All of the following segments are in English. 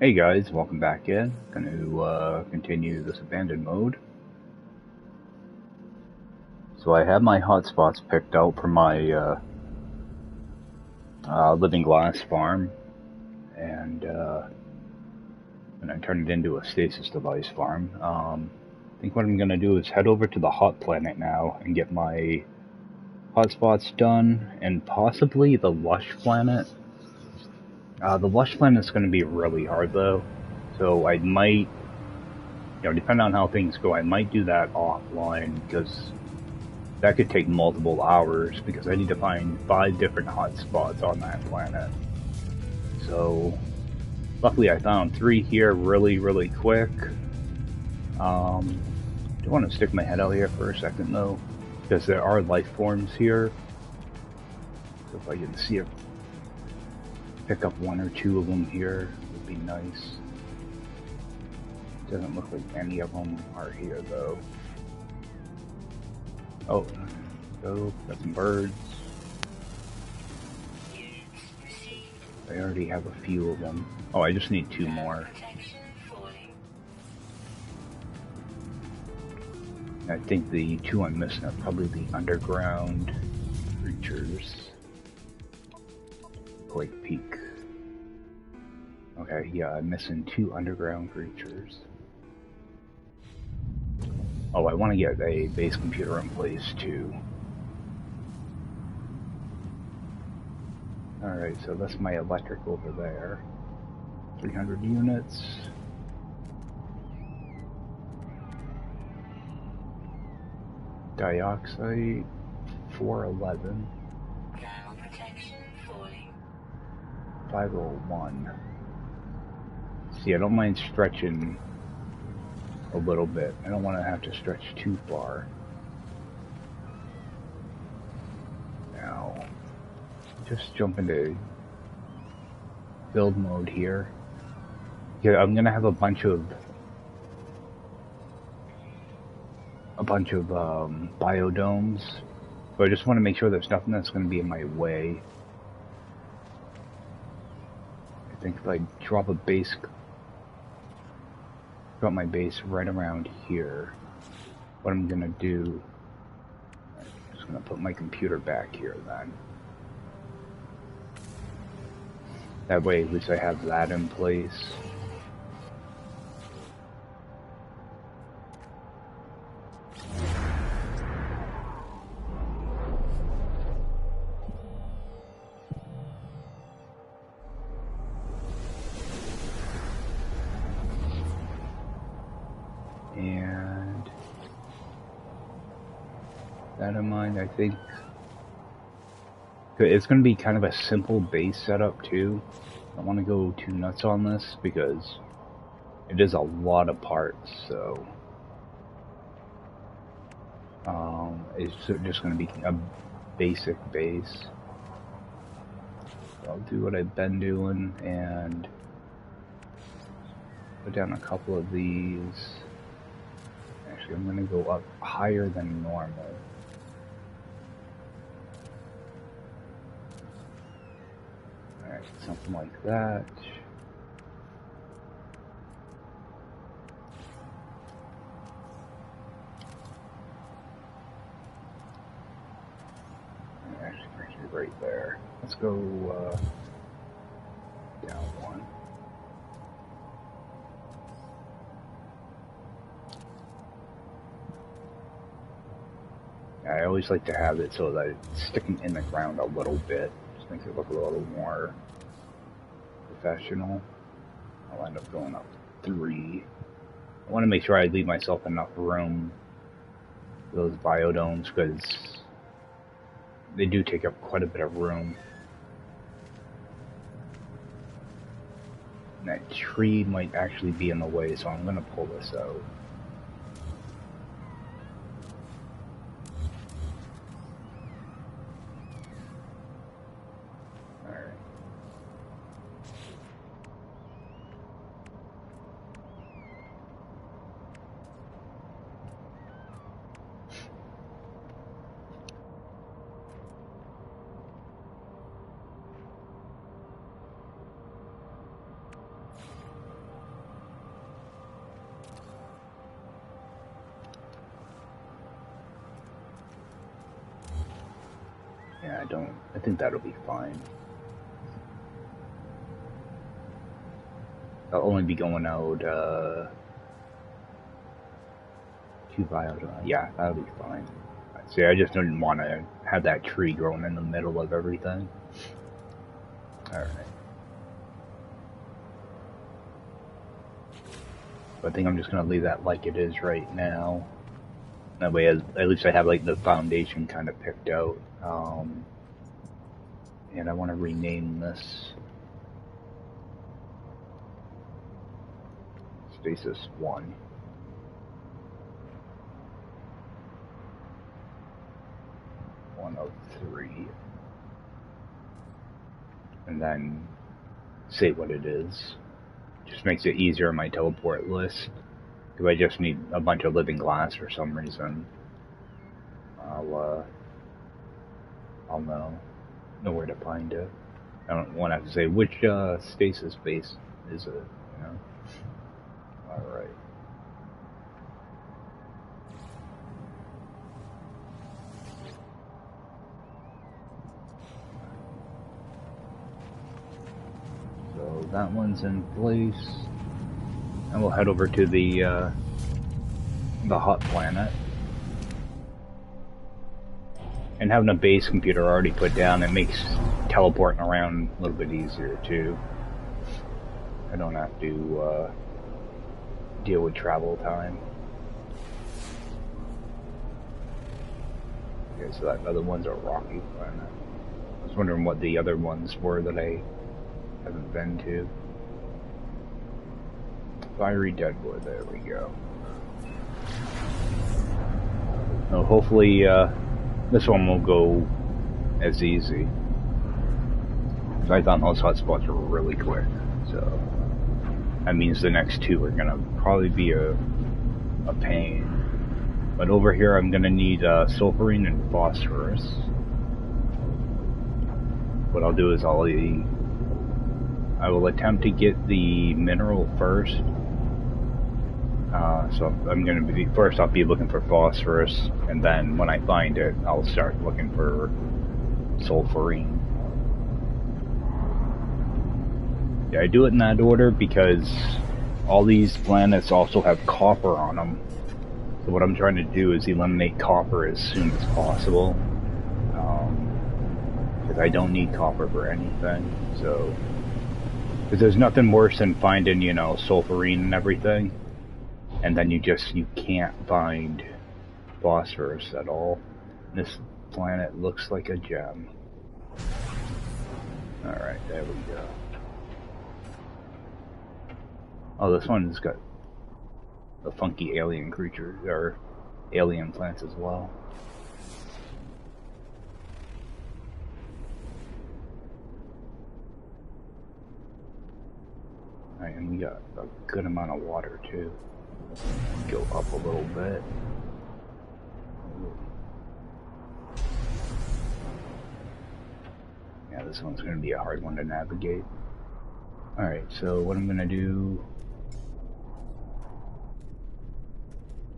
Hey guys, welcome back in. Gonna continue this abandoned mode. So I have my hotspots picked out for my living glass farm, and I turn it into a stasis device farm. I think what I'm gonna do is head over to the hot planet now and get my hotspots done, and possibly the lush planet. The lush planet is gonna be really hard though, so I might, depending on how things go, I might do that offline because that could take multiple hours because I need to find 5 different hotspots on that planet. So, luckily I found 3 here really quick. Do want to stick my head out here for a second though, because there are life forms here. So if I can see if pick up 1 or 2 of them here, would be nice. Doesn't look like any of them are here though. Oh, go, got some birds. I already have a few of them. Oh, I just need 2 more. I think the 2 I'm missing are probably the underground creatures. Quake Peak. Okay, yeah, I'm missing 2 underground creatures. Oh, I want to get a base computer in place too. Alright, so that's my electric over there. 300 units. Dioxide, 411. 501. See, I don't mind stretching a little bit. I don't want to have to stretch too far. Now, just jump into build mode here. Yeah, I'm gonna have a bunch of biodomes, so I just want to make sure there's nothing that's going to be in my way. I think if I drop my base right around here, what I'm gonna do, I'm just gonna put my computer back here then. That way at least I have that in place. And that in mind, I think it's going to be kind of a simple base setup too. I don't want to go too nuts on this because it is a lot of parts, so it's just going to be a basic base. So I'll do what I've been doing and put down a couple of these. Actually, I'm going to go up higher than normal. Alright, something like that. Actually, right there. Let's go down 1. I always like to have it so that it's sticking in the ground a little bit. Just makes it look a little more professional. I'll end up going up 3. I want to make sure I leave myself enough room for those biodomes because they do take up quite a bit of room. And that tree might actually be in the way, so I'm going to pull this out. Yeah, I think that'll be fine. I'll only be going out, 2 vials. Yeah, that'll be fine. See, I just didn't want to have that tree growing in the middle of everything. Alright. I think I'm just going to leave that like it is right now. That way, at least I have like the foundation kind of picked out. And I want to rename this Stasis 1. One of 3. And then say what it is. Just makes it easier on my teleport list. If I just need a bunch of living glass for some reason, I'll know where to find it. I don't want to have to say which stasis base is it, you know? Alright. So that one's in place. And we'll head over to the hot planet. And having a base computer already put down, it makes teleporting around a little bit easier too. I don't have to deal with travel time. Okay, so that other one's a rocky planet. I was wondering what the other ones were that I haven't been to. Fiery Deadwood, there we go. So hopefully this one won't go as easy. I thought those hotspots were really quick, so that means the next 2 are gonna probably be a pain. But over here I'm gonna need sulfurine and phosphorus. What I'll do is I will attempt to get the mineral first. So I'm going to be, first I'll be looking for phosphorus, and then when I find it, I'll start looking for sulfurine. Yeah, I do it in that order because all these planets also have copper on them. So what I'm trying to do is eliminate copper as soon as possible. Because I don't need copper for anything, so... Because there's nothing worse than finding, you know, sulfurine and everything, and then you can't find phosphorus at all. This planet looks like a gem. Alright, there we go. Oh, this one's got the funky alien creatures, or alien plants as well. Alright, and we got a good amount of water too. Go up a little bit. Yeah, this one's going to be a hard one to navigate. Alright, so what I'm going to do...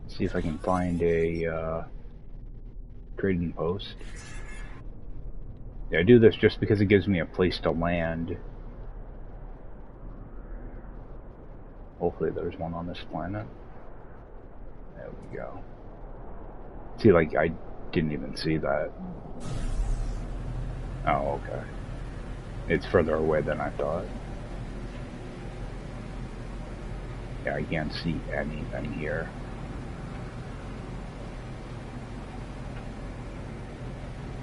see if I can find a trading post. Yeah, I do this just because it gives me a place to land. Hopefully there's one on this planet. There we go. See, like, I didn't even see that. Oh, okay. It's further away than I thought. Yeah, I can't see anything here.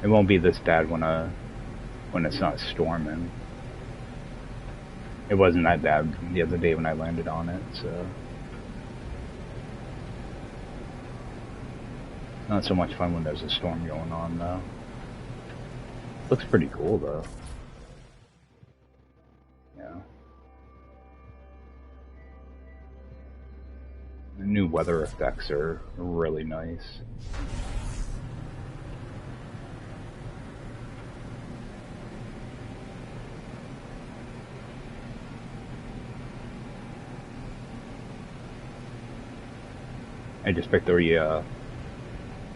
It won't be this bad when it's not storming. It wasn't that bad the other day when I landed on it, so... Not so much fun when there's a storm going on, though. Looks pretty cool, though. Yeah. The new weather effects are really nice. I just picked the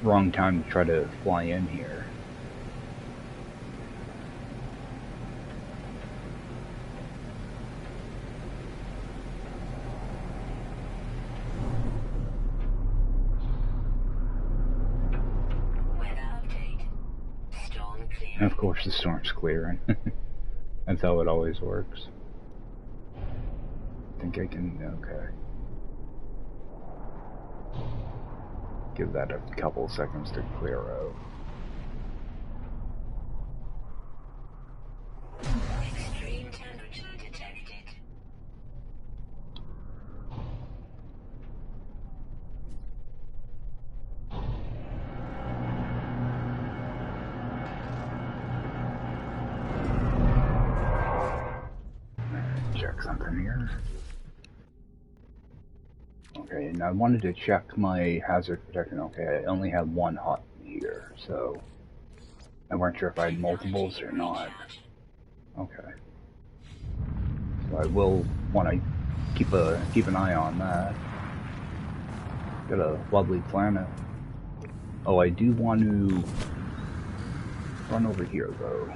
wrong time to try to fly in here. And of course the storm's clearing. That's how it always works. I think I can, okay. Give that a couple seconds to clear out. Extreme temperature detected. Check something here. Okay, and I wanted to check my hazard protection. Okay, I only have one hot here, so I weren't sure if I had multiples or not. Okay. So I will want to keep an eye on that. Got a lovely planet. Oh, I do want to run over here though.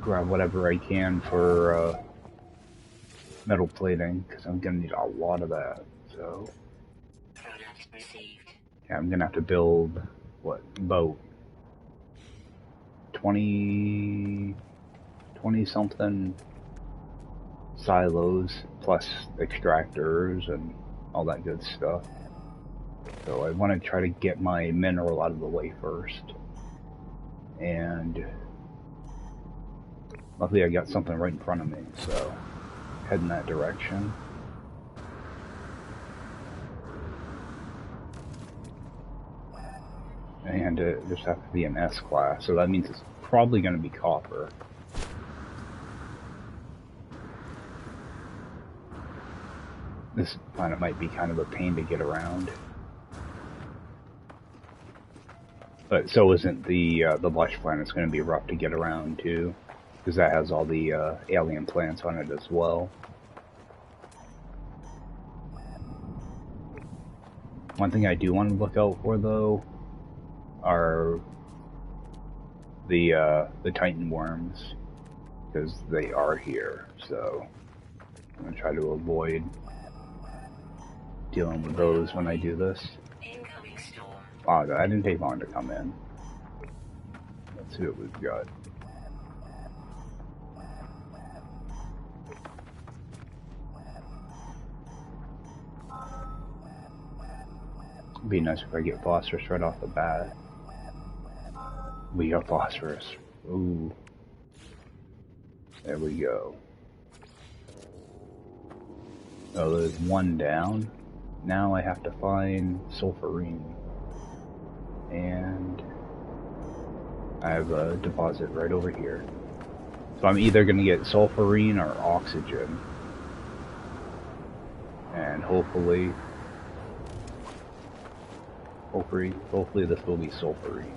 Grab whatever I can for metal plating, because I'm gonna need a lot of that. So yeah, I'm gonna have to build what, about 20 something silos plus extractors and all that good stuff. So I want to try to get my mineral out of the way first. And luckily I got something right in front of me, so head in that direction. And it just has to be an S class, so that means it's probably going to be copper. This planet might be kind of a pain to get around. But so isn't the lush planet. It's going to be rough to get around too, because that has all the alien plants on it as well. One thing I do want to look out for though are the Titan worms, because they are here. So I'm going to try to avoid dealing with those when I do this. Wow, that didn't take long to come in. Let's see what we've got. It'd be nice if I get phosphorus right off the bat. We got phosphorus. Ooh. There we go. Oh, there's one down. Now I have to find sulfurine. And I have a deposit right over here. So I'm either going to get sulfurine or oxygen. And hopefully this will be sulfurine.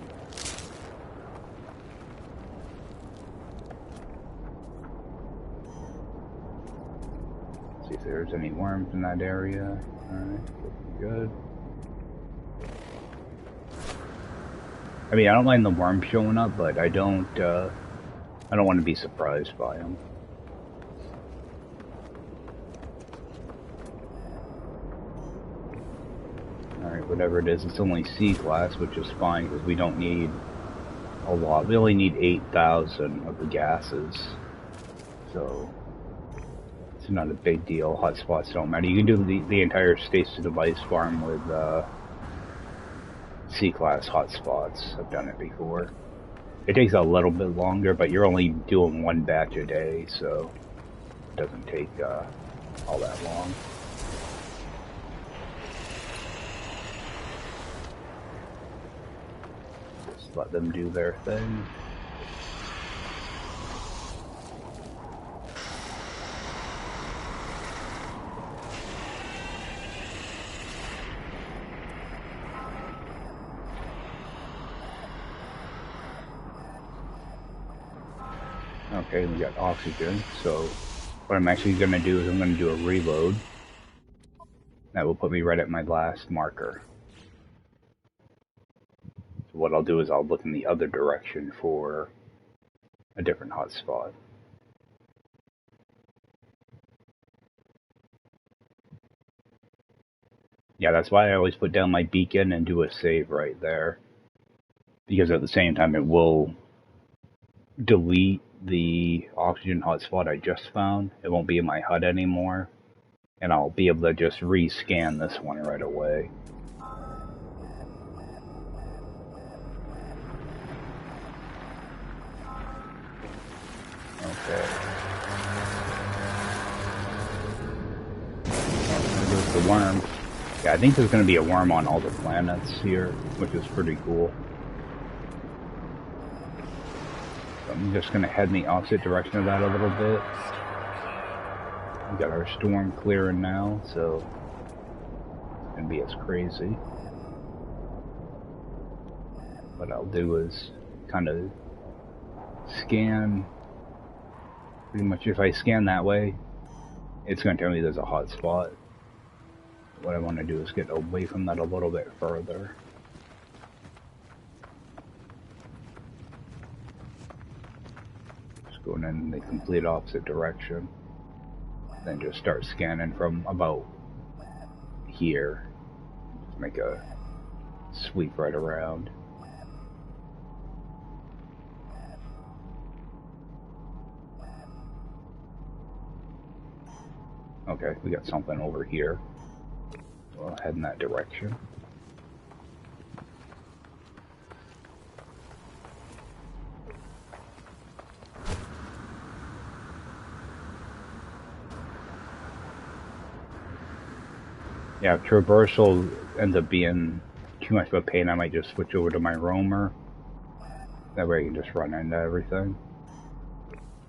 See if there's any worms in that area. Alright, looking good. I mean, I don't mind the worms showing up, but I don't want to be surprised by them. Alright, whatever it is, it's only C class, which is fine, because we don't need a lot. We only need 8,000 of the gases. So it's not a big deal. Hotspots don't matter. You can do the entire Stasis device farm with C-class hotspots. I've done it before. It takes a little bit longer, but you're only doing one batch a day, so it doesn't take all that long. Just let them do their thing. Okay, we got oxygen, so what I'm actually going to do is I'm going to do a reload. That will put me right at my last marker. So what I'll do is I'll look in the other direction for a different hotspot. Yeah, that's why I always put down my beacon and do a save right there. because at the same time it will delete the oxygen hotspot I just found. It won't be in my HUD anymore, and I'll be able to just rescan this one right away. Okay. There goes the worm. Yeah, I think there's going to be a worm on all the planets here, which is pretty cool. So I'm just going to head in the opposite direction of that a little bit. We got our storm clearing now, so it's going to be as crazy. What I'll do is kind of scan. Pretty much if I scan that way, it's going to tell me there's a hot spot. What I want to do is get away from that a little bit further. Just going in the complete opposite direction. Then just start scanning from about here. Just make a sweep right around. Okay, we got something over here. We'll head in that direction. Yeah, if traversal ends up being too much of a pain, I might just switch over to my roamer. That way I can just run into everything.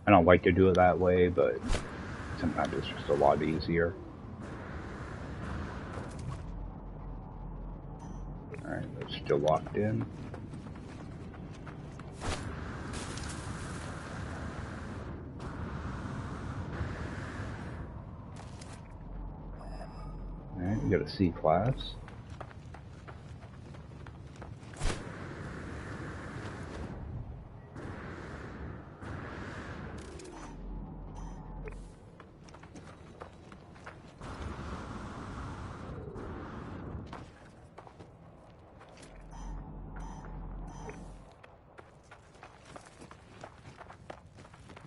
I don't like to do it that way, but sometimes it's just a lot easier. Alright, they're still locked in. Alright, we got a C-class.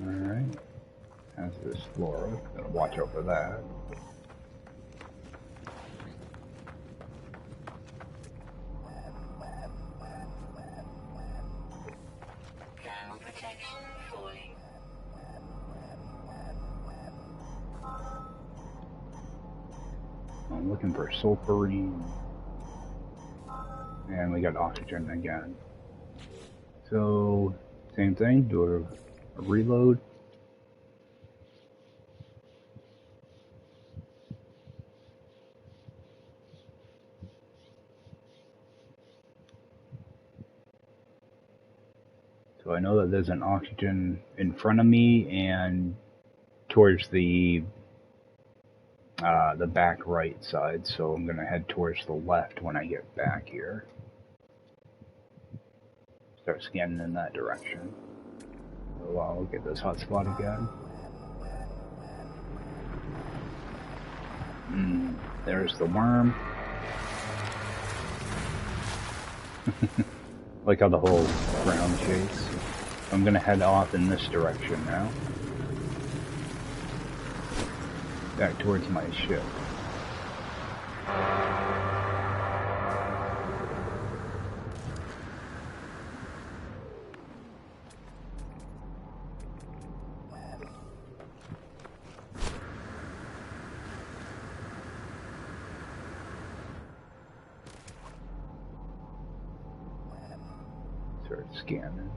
Alright, how's this Flora? Gotta watch out for that. Thermal protection falling. I'm looking for sulfurine. And we got oxygen again. So, same thing, do a reload. So I know that there's an oxygen in front of me and towards the back right side, so I'm gonna head towards the left when I get back here. Start scanning in that direction. So I'll get this hotspot again. There's the worm. Like how the whole ground chase. I'm gonna head off in this direction now. Back towards my ship. Start scanning.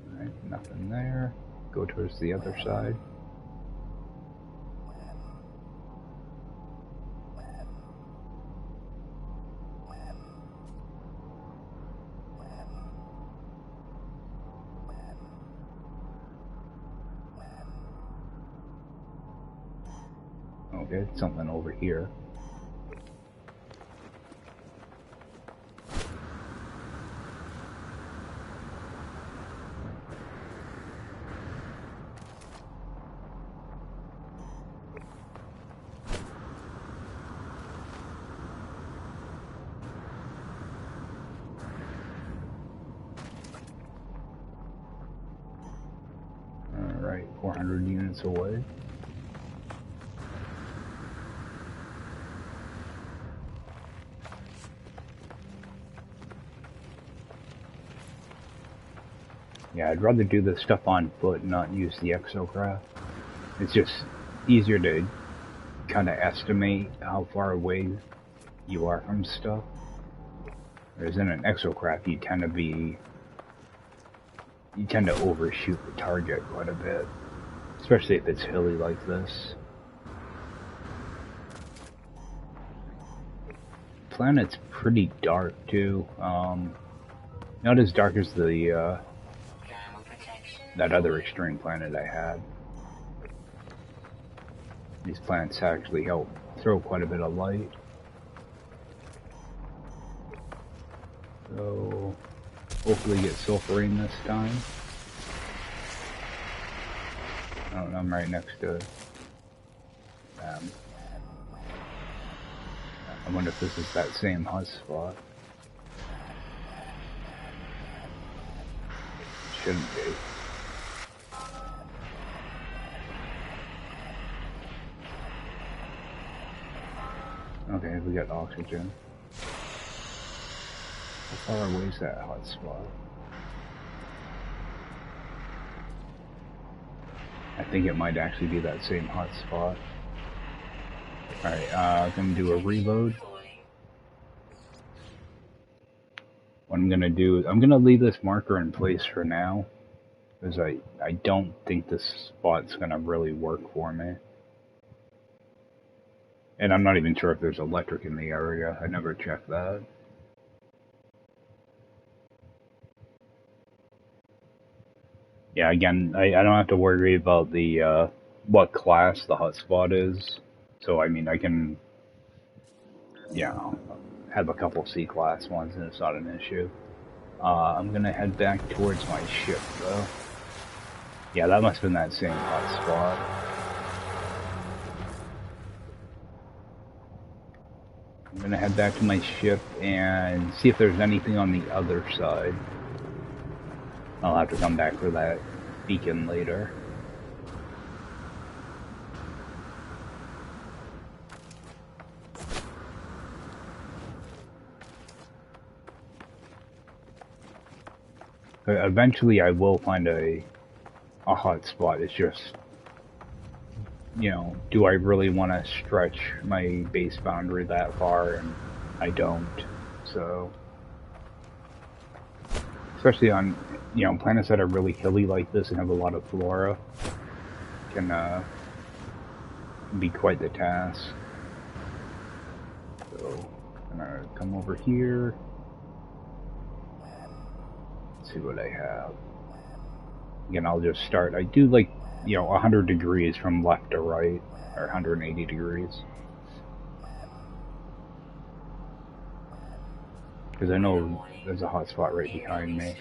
Alright, nothing there. Go towards the other side. Okay, something over here. Alright, 400 units away. Yeah, I'd rather do this stuff on foot and not use the exocraft. It's just easier to kind of estimate how far away you are from stuff. Whereas in an exocraft, you tend to overshoot the target quite a bit, especially if it's hilly like this. Planet's pretty dark too. Not as dark as the that other extreme planet I had. These planets actually help throw quite a bit of light. So hopefully get sulfurine this time. Oh, I'm right next to it. I wonder if this is that same hotspot. Shouldn't be. Okay, we got oxygen. How far away is that hotspot? I think it might actually be that same hotspot. Alright, I'm gonna do a reload. What I'm gonna do is I'm gonna leave this marker in place for now, because I don't think this spot's gonna really work for me. And I'm not even sure if there's electric in the area. I never checked that. Yeah, again, I don't have to worry about the what class the hotspot is. So I mean, I can, have a couple C-class ones, and it's not an issue. I'm gonna head back towards my ship, though. Yeah, that must have been that same hotspot. I'm gonna head back to my ship and see if there's anything on the other side. I'll have to come back for that beacon later. Eventually I will find a hotspot. It's just, do I really want to stretch my base boundary that far? And I don't. So, especially on, planets that are really hilly like this and have a lot of flora, can be quite the task. So, I'm gonna come over here. See what I have. Again, I'll just start. I do like, 100 degrees from left to right, or 180 degrees. Because I know there's a hotspot right behind me.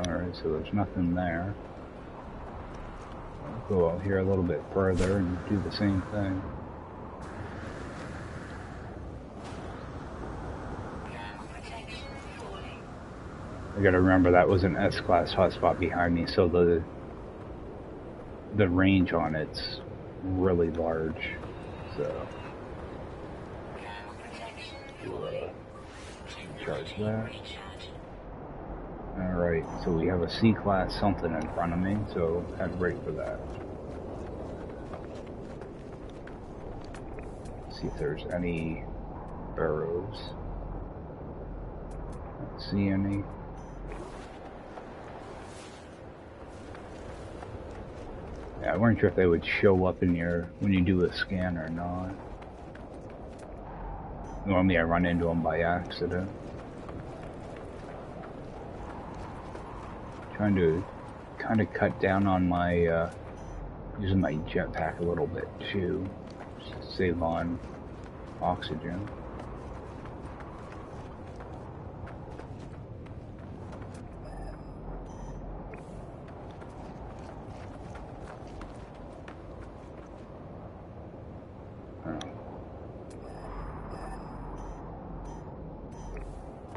Alright, so there's nothing there. I'll go out here a little bit further and do the same thing. I gotta remember that was an S-class hotspot behind me, so the range on it's really large. So charge that. Alright, so we have a C-class something in front of me, so head right for that. See if there's any arrows. Don't see any. Yeah, I wasn't sure if they would show up in your when you do a scan or not. Normally I run into them by accident. Trying to kind of cut down on my using my jetpack a little bit too, just to save on oxygen.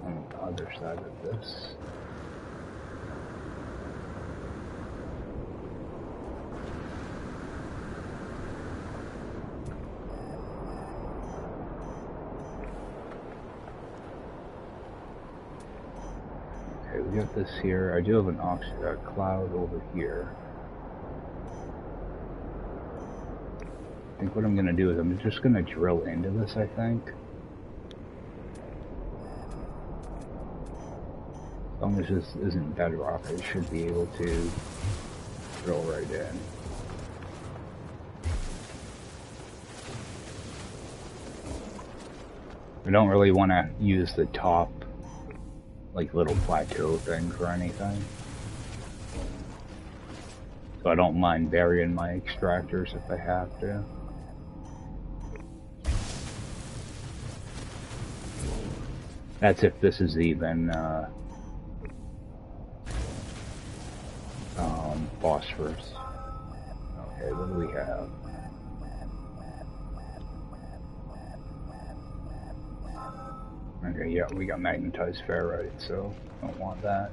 On the other side of this. We got this here. I do have an cloud over here. I think what I'm gonna do is I'm just gonna drill into this, I think. As long as this isn't bedrock, I should be able to drill right in. I don't really want to use the top like little plateau thing for anything. So I don't mind burying my extractors if I have to. That's if this is even phosphorus. Okay, what do we have? Okay, yeah, we got magnetized ferrite, so don't want that.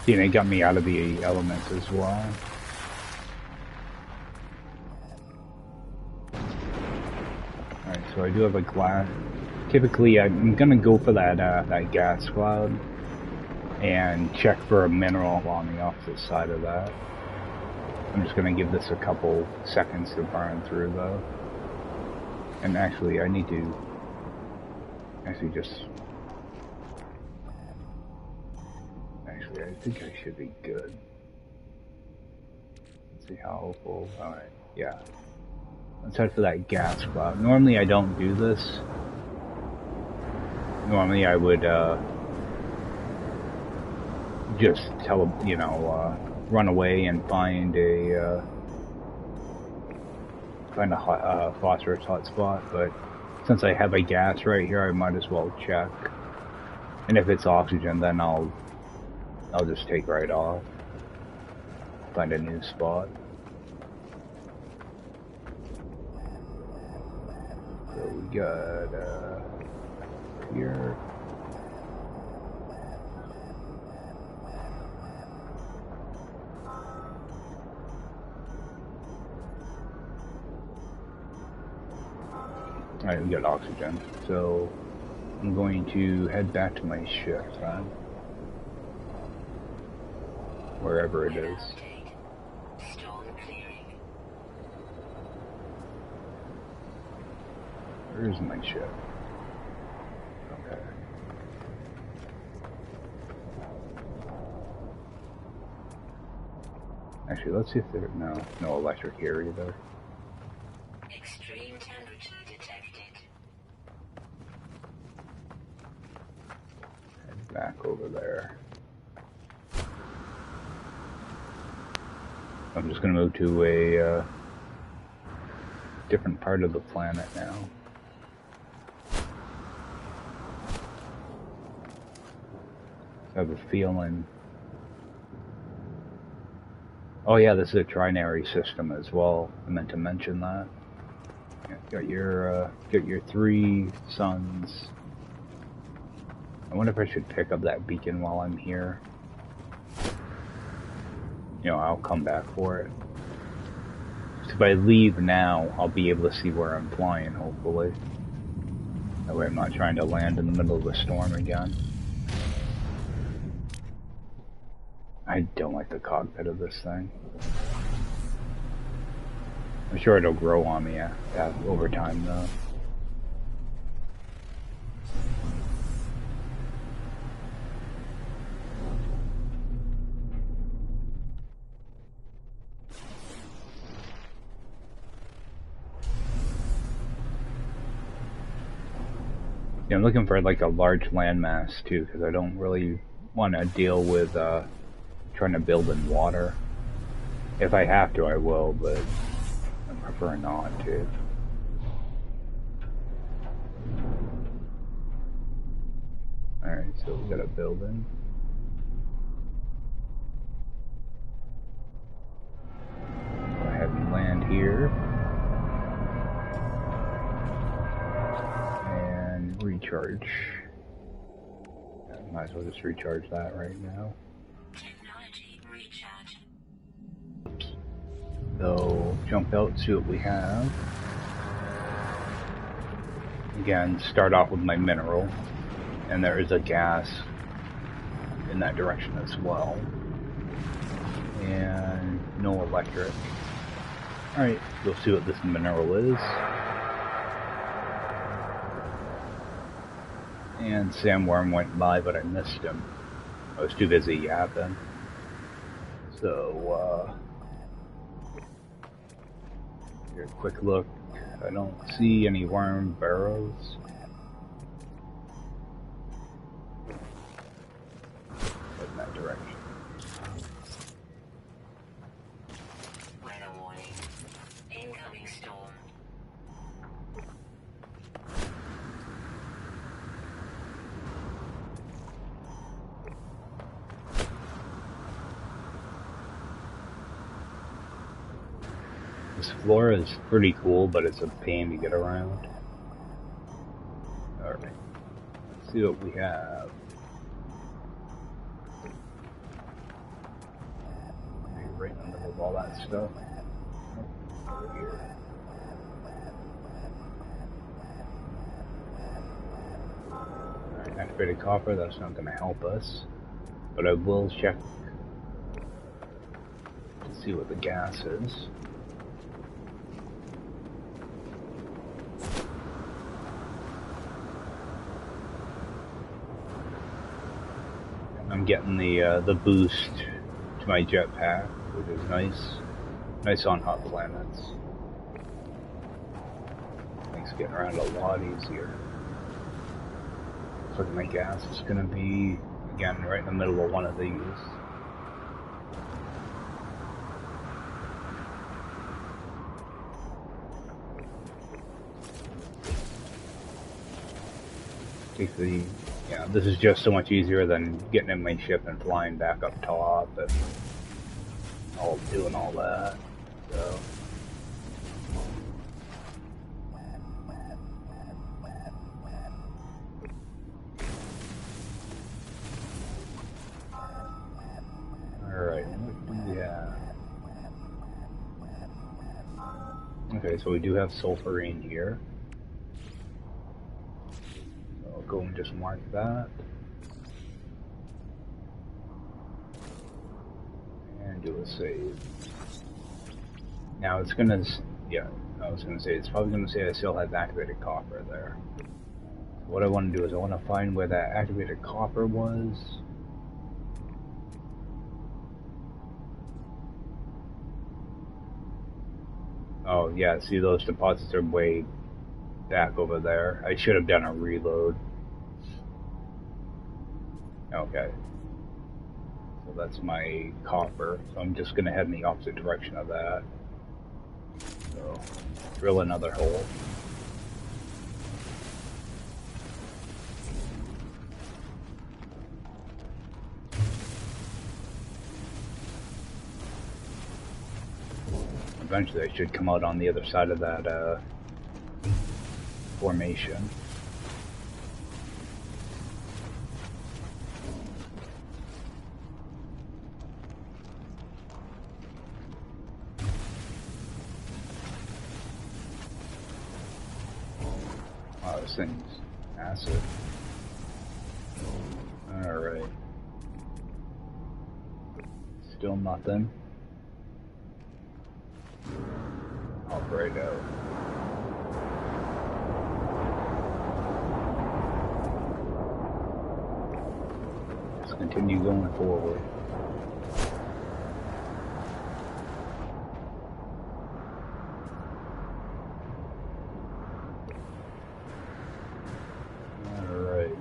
See, they got me out of the elements as well. Alright, so I do have a glass. Typically, I'm gonna go for that that gas cloud and check for a mineral on the opposite side of that. I'm just gonna give this a couple seconds to burn through though. And actually, I need to actually I think I should be good. Let's see how full. Alright, yeah. Let's head for that gas cloud. Normally I don't do this. Normally I would just run away and find a phosphorus hotspot, but since I have a gas right here, I might as well check. And if it's oxygen, then I'll just take right off. Find a new spot. So we got here. Alright, we got oxygen. So I'm going to head back to my ship, right? Wherever it is. Where is my ship? Okay. Actually, let's see if there's no electric here either. Extreme temperature detected. Head back over there. I'm just going to move to a different part of the planet now. I have a feeling. Oh yeah, this is a trinary system as well. I meant to mention that. Yeah, got your 3 suns I wonder if I should pick up that beacon while I'm here. You know, I'll come back for it. If I leave now, I'll be able to see where I'm flying, hopefully. That way I'm not trying to land in the middle of a storm again. I don't like the cockpit of this thing. I'm sure it'll grow on me over time, though. Yeah, I'm looking for like a large landmass too, because I don't really want to deal with trying to build in water. If I have to, I will, but I prefer not to. Alright, so we got a building. Go ahead and land here. And recharge. Might as well just recharge that right now. Technology recharge. So, jump out, see what we have. Again, start off with my mineral. And there is a gas in that direction as well. And no electric. Alright, we'll see what this mineral is. And Sandworm went by, but I missed him. I was too busy yapping. So, here, a quick look. I don't see any worm burrows. In that direction. Weather warning. Incoming storm. This floor is pretty cool, but it's a pain to get around. Alright, let's see what we have. Right in the middle of all that stuff. Over here. Alright, activated copper, that's not going to help us. But I will check to see what the gas is. I'm getting the boost to my jetpack, which is nice. Nice on hot planets. Makes getting around a lot easier. Looks like my gas is gonna be, again, right in the middle of one of these. Take the, yeah, this is just so much easier than getting in my ship and flying back up top and doing all that. So. Alright, what do we have? Okay, so we do have sulfurine here. So I'll go and just mark that. And do a save. Now it's gonna, yeah, I was gonna say, it's probably gonna say I still have activated copper there. What I want to do is I want to find where that activated copper was. Oh yeah, see those deposits are way back over there. I should have done a reload. Okay. So that's my copper. So I'm just gonna head in the opposite direction of that. So drill another hole. Eventually I should come out on the other side of that formation. this thing's massive. Alright. Still nothing. I'll break out. Let's continue going forward. Alright.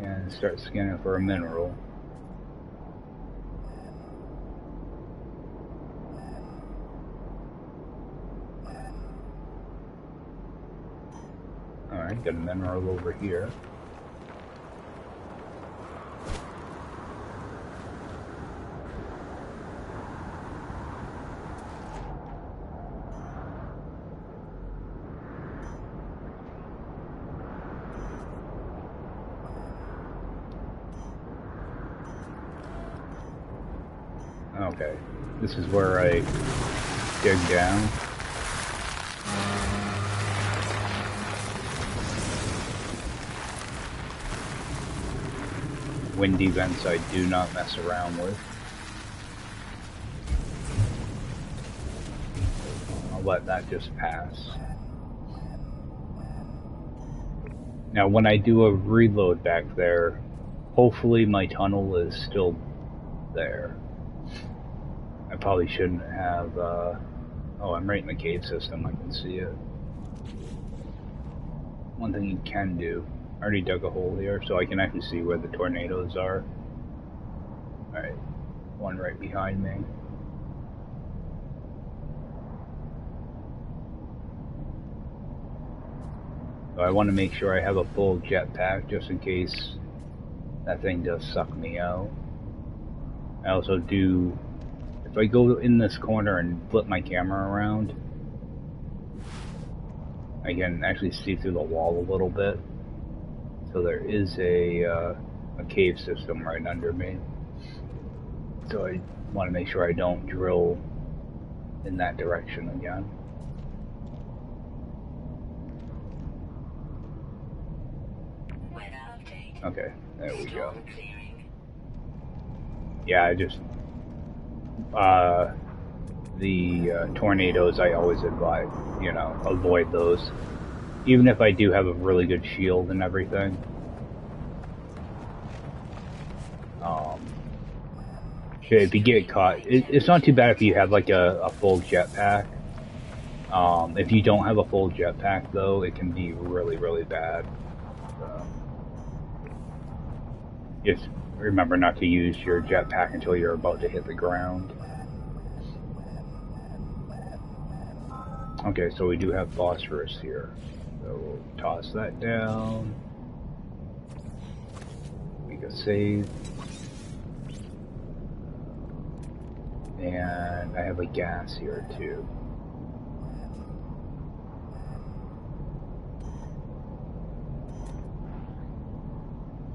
And start scanning for a mineral. Alright, got a mineral over here. Okay, this is where I dig down. Windy vents I do not mess around with. I'll let that just pass. Now when I do a reload back there, hopefully my tunnel is still there. I probably shouldn't have, oh, I'm right in the cave system, I can see it. One thing you can do, I already dug a hole here, so I can actually see where the tornadoes are. Alright, one right behind me. So I want to make sure I have a full jetpack just in case that thing does suck me out. I also do, if I go in this corner and flip my camera around, I can actually see through the wall a little bit. So there is a cave system right under me. So I want to make sure I don't drill in that direction again. Okay, there we go. Yeah, I just the tornadoes, I always advise, you know, avoid those. Even if I do have a really good shield and everything. If you get caught, it's not too bad if you have like a full jetpack. If you don't have a full jetpack though, it can be really, really bad. Just remember not to use your jetpack until you're about to hit the ground. Okay, so we do have phosphorus here. So we'll toss that down. We can save. And I have a gas here too.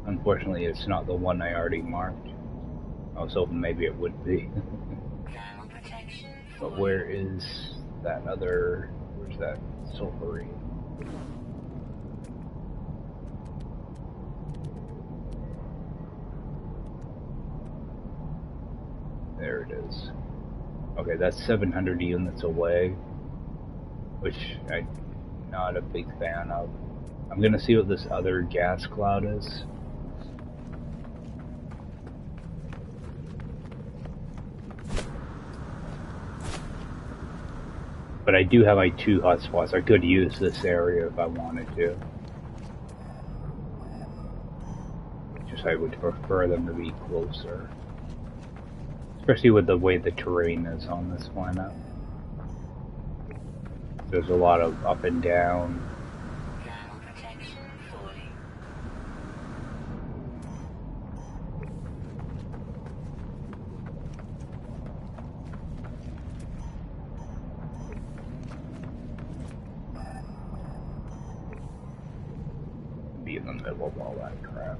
Unfortunately, it's not the one I already marked. I was hoping maybe it would be. But where is that other, where's that sulfurine? There it is. Okay, that's 700 units away, which I'm not a big fan of. I'm gonna see what this other gas cloud is. But I do have like 2 hotspots. I could use this area if I wanted to. Just I would prefer them to be closer. Especially with the way the terrain is on this planet. There's a lot of up and down. Be in the middle of all that crap.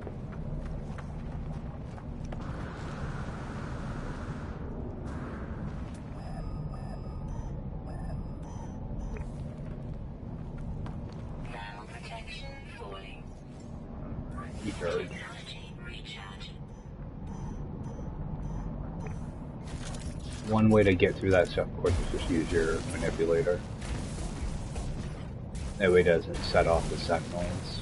recharge. Technology recharge. One way to get through that stuff, of course, is just use your manipulator. That way it doesn't set off the sentinels.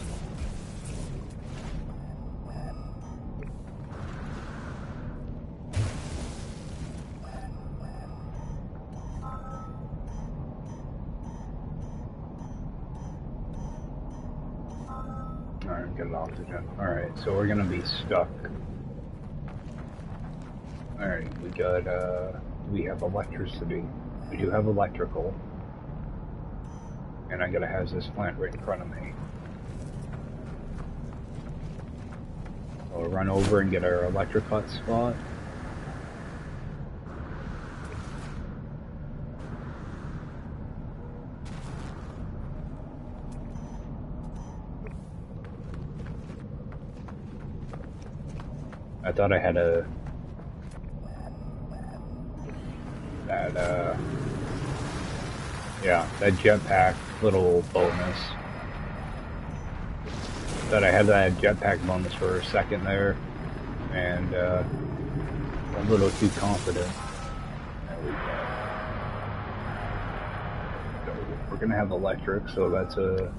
Alright, get an oxygen. Alright, so we're gonna be stuck. Alright, we got, we have electricity. We do have electrical. And I gotta have this plant right in front of me. So we'll run over and get our electric hotspot. I thought I had that jetpack little bonus. Thought I had that jetpack bonus for a second there, and a little too confident. There we go. So we're gonna have electric, so that's a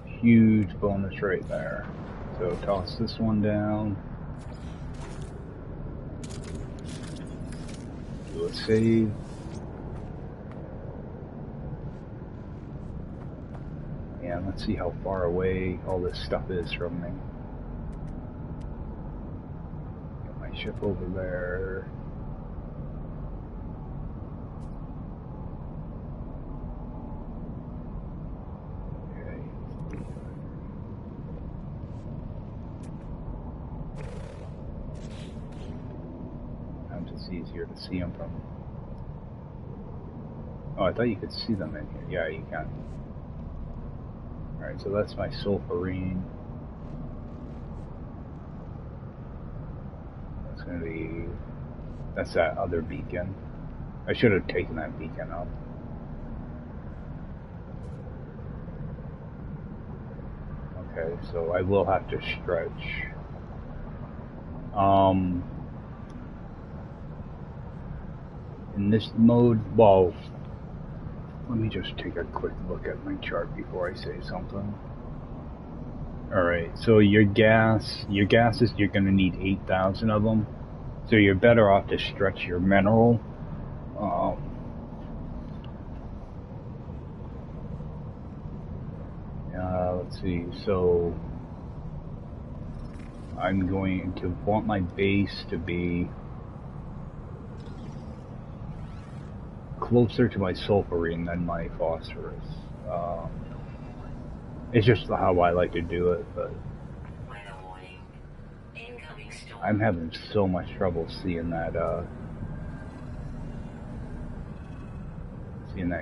huge bonus right there. So toss this one down. Do a save. And let's see how far away all this stuff is from me. Got my ship over there. Okay. Now it's easier to see them from. Oh, I thought you could see them in here. Yeah, you can. Alright, so that's my sulfurine. That's gonna be... That's that other beacon. I should have taken that beacon up. Okay, so I will have to stretch. In this mode, well... Let me just take a quick look at my chart before I say something. Alright, so your gases, you're going to need 8,000 of them. So you're better off to stretch your mineral. Let's see, so I'm going to want my base to be closer to my sulfurine than my phosphorus. It's just how I like to do it, but I'm having so much trouble seeing that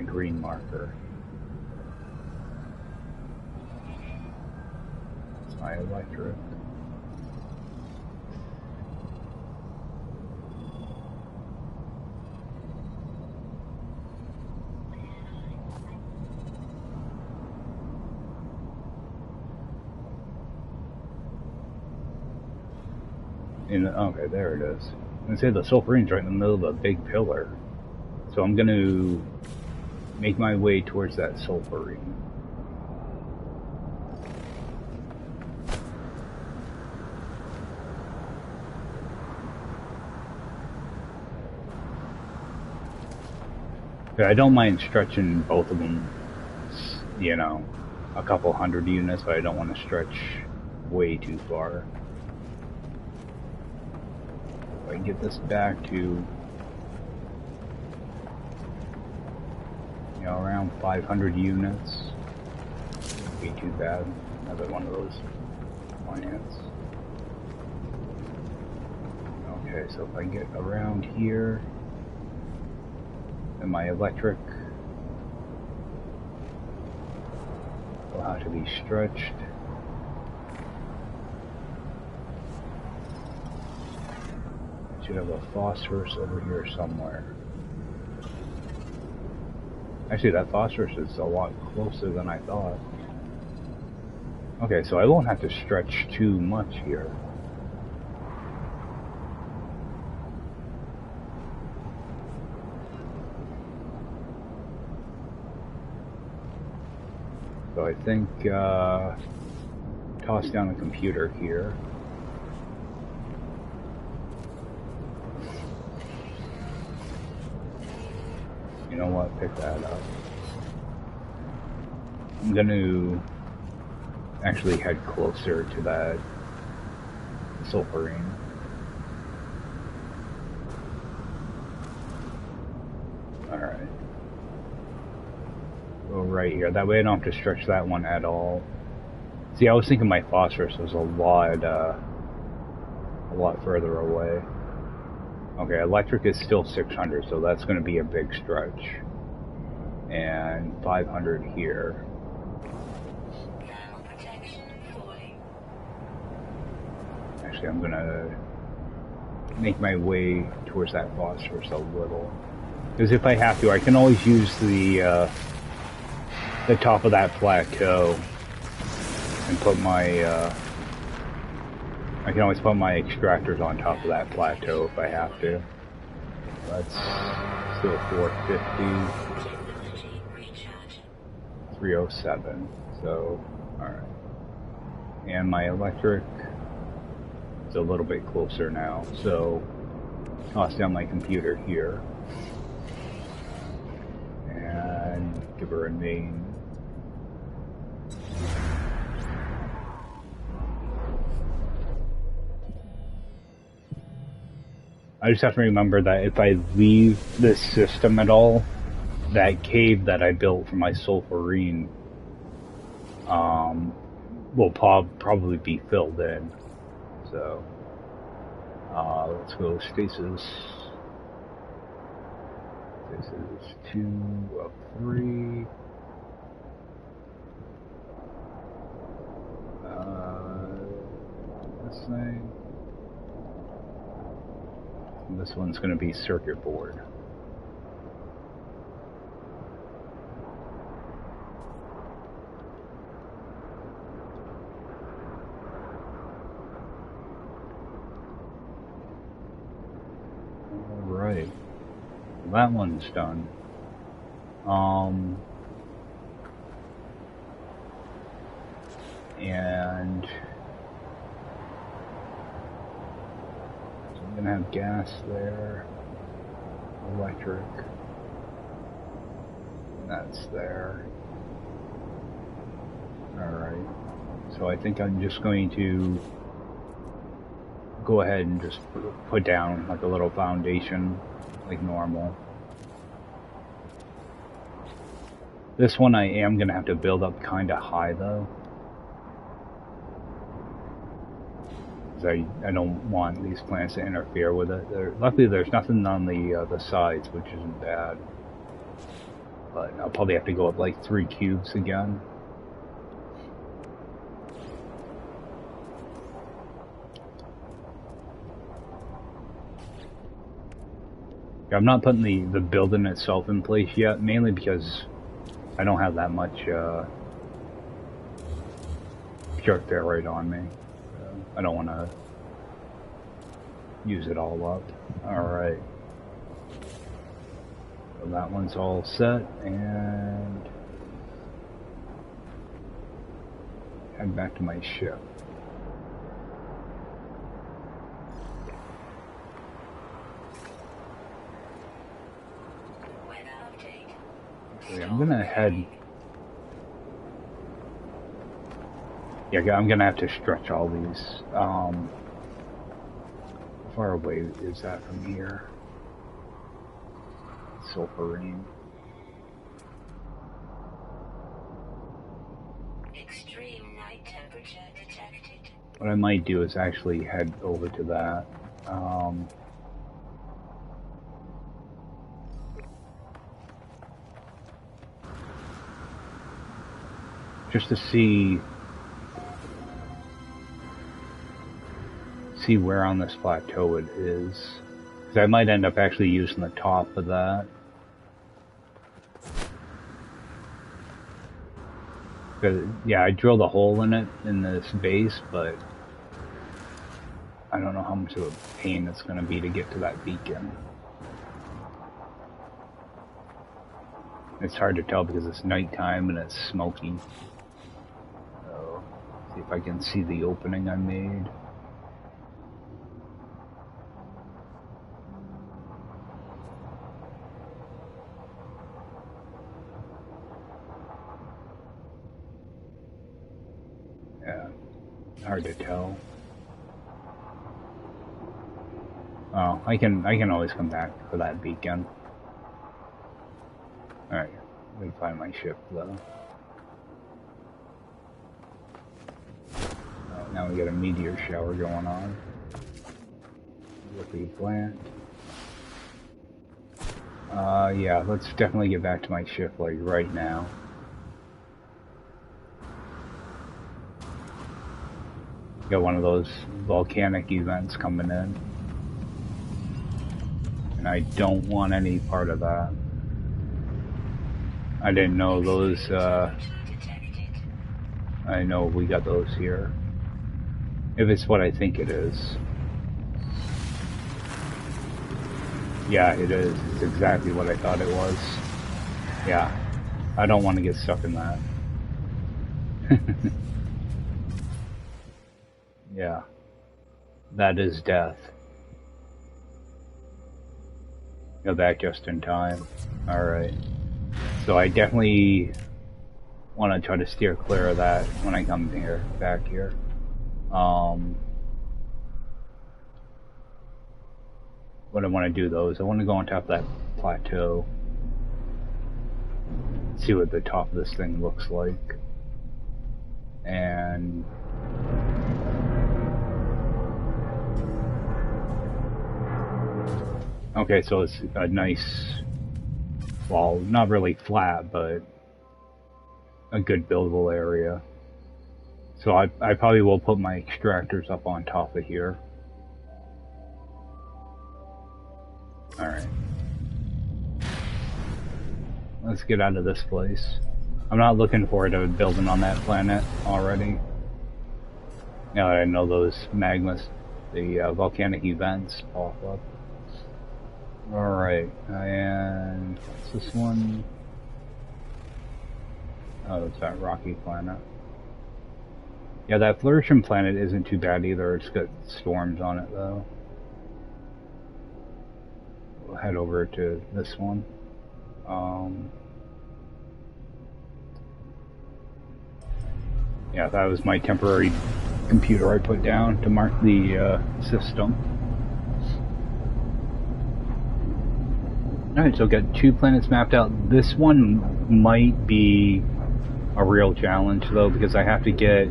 green marker. It's my electric. Okay, there it is. I say the sulfurine's right in the middle of a big pillar. So I'm going to make my way towards that sulfurine. I don't mind stretching both of them, you know, a couple hundred units, but I don't want to stretch way too far. I can get this back to, you know, around 500 units. Wouldn't be too bad. Another one of those plants. Okay, so if I get around here, then my electric will have to be stretched. Should have a phosphorus over here somewhere. Actually, that phosphorus is a lot closer than I thought. Okay, so I won't have to stretch too much here. So I think, toss down the computer here. You know what? Pick that up. I'm gonna actually head closer to that sulfurine. Alright. Go right here. That way I don't have to stretch that one at all. See, I was thinking my phosphorus was a lot further away. Okay, electric is still 600, so that's going to be a big stretch. And 500 here. Actually, I'm going to make my way towards that phosphorus a little. Because if I have to, I can always use the top of that plateau and put my, I can always put my extractors on top of that plateau if I have to. That's still 450. 307. So, alright. And my electric is a little bit closer now. So, toss down my computer here. And give her a name. I just have to remember that if I leave this system at all, that cave that I built for my sulfurine will probably be filled in. So, let's go Stasis. This is 2 of 3. This thing. This one's going to be circuit board. Alright. That one's done. And I'm gonna have gas there, electric, that's there. Alright, so I think I'm just going to go ahead and just put down like a little foundation, like normal. This one I am gonna have to build up kinda high though. I don't want these plants to interfere with it. Luckily, there's nothing on the sides, which isn't bad. But I'll probably have to go up like 3 cubes again. Yeah, I'm not putting the building itself in place yet, mainly because I don't have that much pure ferrite on me. I don't want to use it all up. Alright. So that one's all set, and head back to my ship. Okay, I'm gonna head... Yeah, I'm gonna have to stretch all these. How far away is that from here? Sulfurine. Extreme night temperature detected. What I might do is actually head over to that. Just to see where on this plateau it is. Because I might end up actually using the top of that. 'Cause, yeah, I drilled a hole in it in this base, but I don't know how much of a pain it's going to be to get to that beacon. It's hard to tell because it's nighttime and it's smoky. So, see if I can see the opening I made. Yeah, hard to tell. Oh, I can always come back for that beacon. Alright, let me find my ship though. Oh, now we got a meteor shower going on. Liquid plant. Yeah, let's definitely get back to my ship like right now. Got one of those volcanic events coming in. And I don't want any part of that. I didn't know those, I know we got those here. If it's what I think it is. Yeah, it is. It's exactly what I thought it was. Yeah. I don't want to get stuck in that. Yeah. That is death. Go back just in time. Alright. So I definitely want to try to steer clear of that when I come here, back here. What I want to do though is I want to go on top of that plateau. See what the top of this thing looks like. And okay, so it's a nice, well, not really flat, but a good buildable area. So I probably will put my extractors up on top of here. Alright. Let's get out of this place. I'm not looking forward to building on that planet already. Now that I know those magmas, the volcanic events pop up. Alright, and what's this one? Oh, it's that rocky planet. Yeah, that flourishing planet isn't too bad either. It's got storms on it though. We'll head over to this one. Yeah, that was my temporary computer I put down to mark the system. Alright, so I've got 2 planets mapped out. This one might be a real challenge though, because I have to get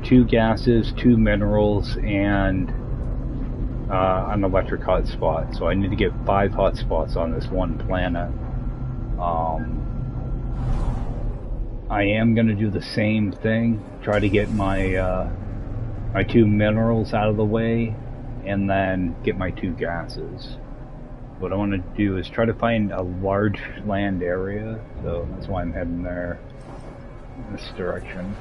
2 gases, 2 minerals, and an electric hotspot. So I need to get 5 hotspots on this one planet. I am going to do the same thing, try to get my my 2 minerals out of the way, and then get my 2 gases. What I want to do is try to find a large land area, so that's why I'm heading there, in this direction.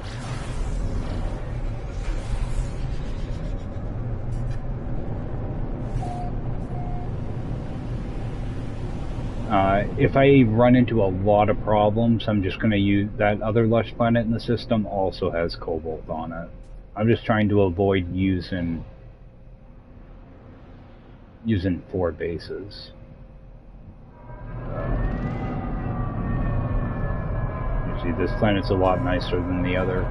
If I run into a lot of problems, I'm just going to use that other lush planet in the system also has cobalt on it. I'm just trying to avoid using 4 bases. You see, this planet's a lot nicer than the other.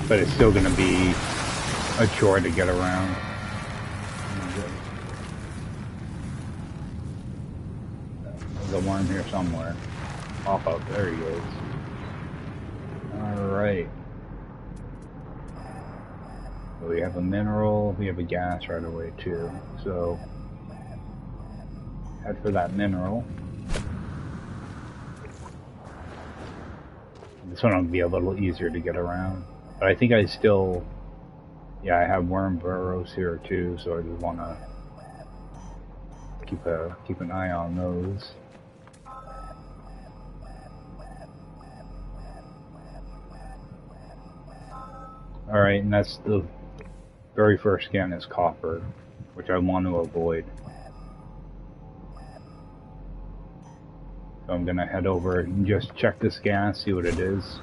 But it's still going to be a chore to get around. There's a worm here somewhere. Pop up, there he is. Alright. So we have a mineral, we have a gas right away too. So, head for that mineral. This one will be a little easier to get around. But I think I have worm burrows here too, so I just want to keep an eye on those. All right, and that's the very first scan is copper, which I want to avoid. So I'm gonna head over and just check this gas, see what it is.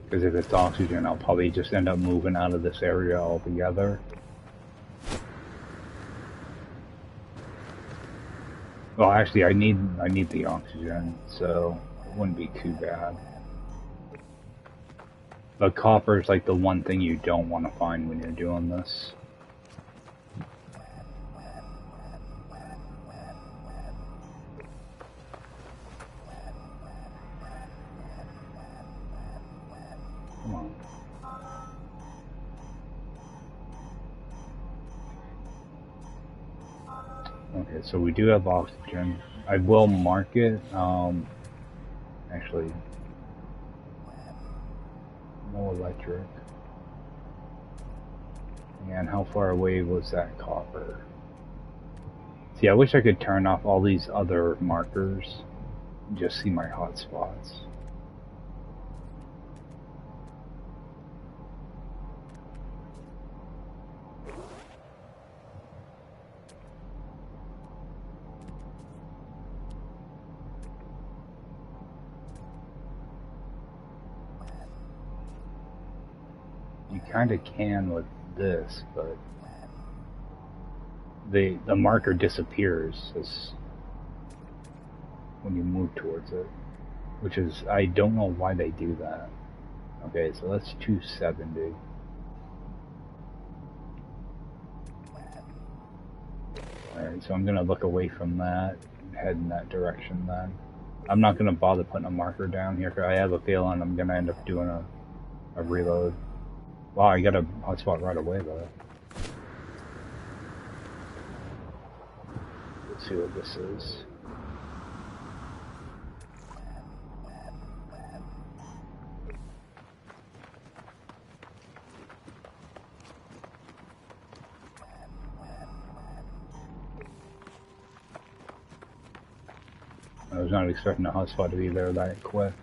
Because if it's oxygen, I'll probably just end up moving out of this area altogether. Well, actually, I need the oxygen, so it wouldn't be too bad. But copper is like the one thing you don't want to find when you're doing this. Come on. Okay, so we do have oxygen. I will mark it. Actually, no electric. And how far away was that copper? See, I wish I could turn off all these other markers and just see my hotspots. You kind of can with this, but the marker disappears as when you move towards it, which is, I don't know why they do that. Okay, so that's 270. Alright, so I'm gonna look away from that and head in that direction then. I'm not gonna bother putting a marker down here because I have a feeling I'm gonna end up doing a reload. Wow, I got a hotspot right away though. Let's see what this is. I was not expecting a hotspot to be there that quick.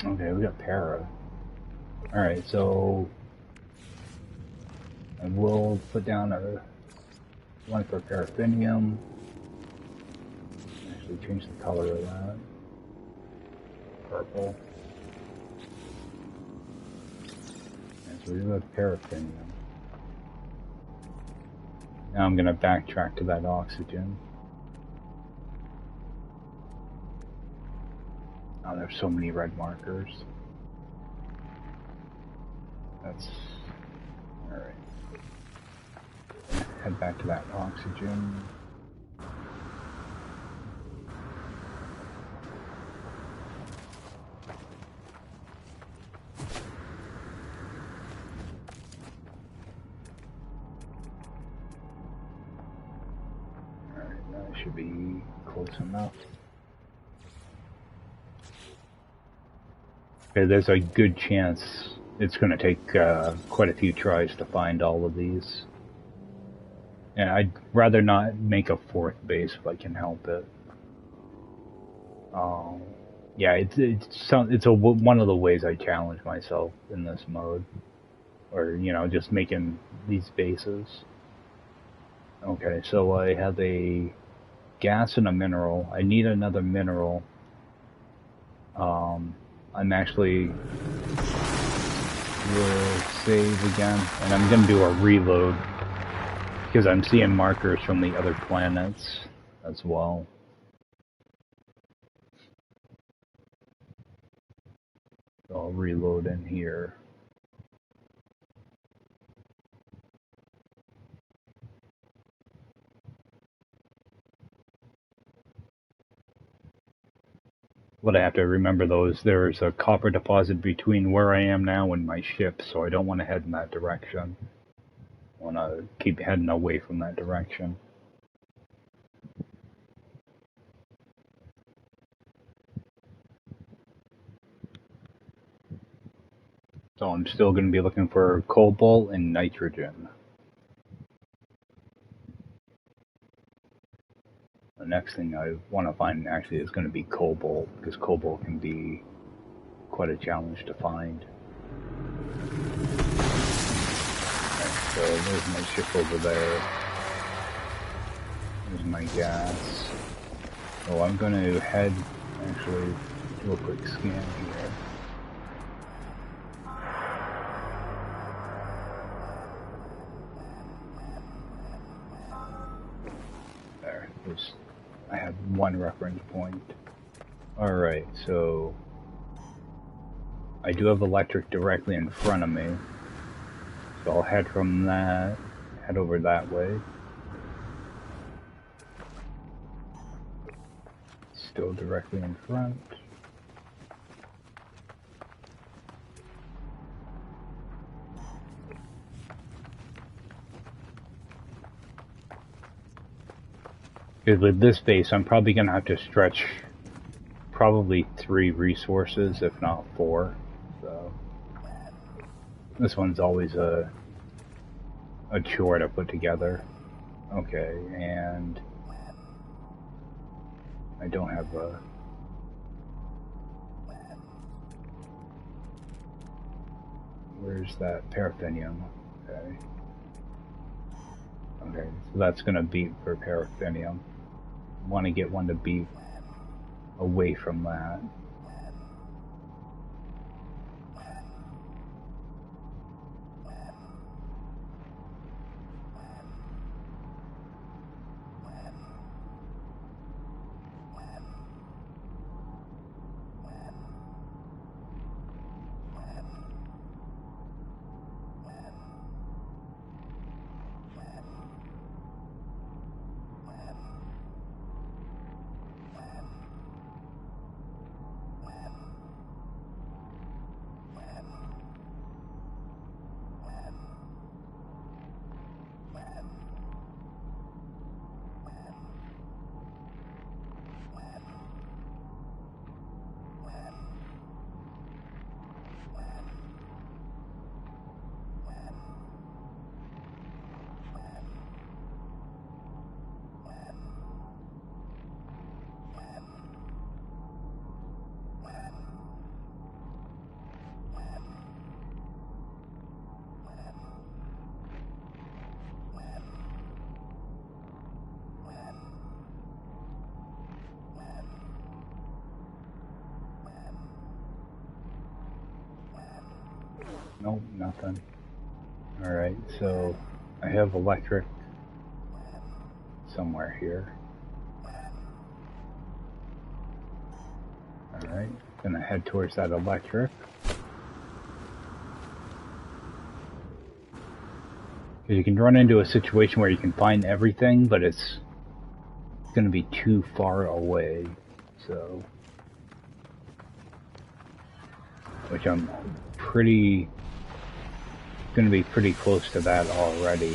Okay, we got para. Alright, so I will put down a one for paraffinium. Actually change the color of that. Purple. And so we do have paraffinium. Now I'm gonna backtrack to that oxygen. Oh, there's so many red markers. That's alright. Head back to that oxygen. Alright, that should be close enough. Okay, there's a good chance it's going to take quite a few tries to find all of these. And I'd rather not make a fourth base if I can help it. Yeah, it's one of the ways I challenge myself in this mode. Or, you know, just making these bases. Okay, so I have a gas and a mineral. I need another mineral. I'm actually will save again, and I'm gonna do a reload because I'm seeing markers from the other planets as well. So I'll reload in here. What I have to remember though is there's a copper deposit between where I am now and my ship, so I don't want to head in that direction when keep heading away from that direction. So I'm still going to be looking for cobalt and nitrogen. The next thing I want to find actually is going to be cobalt, because cobalt can be quite a challenge to find. Right, so there's my ship over there. There's my gas. So I'm going to actually do a quick scan here. I have one reference point. Alright, so I do have electric directly in front of me. So I'll head over that way. Still directly in front. Because with this base, I'm probably going to have to stretch probably 3 resources, if not 4. So this one's always a chore to put together. Okay, and I don't have a... Where's that paraffinium? Okay. Okay, so that's going to beat for paraffinium. Want to get one to beat away from that. Nope, nothing. Alright, so I have electric somewhere here. Alright, gonna head towards that electric. Because you can run into a situation where you can find everything, but it's gonna be too far away, so... Which I'm gonna be pretty close to that already.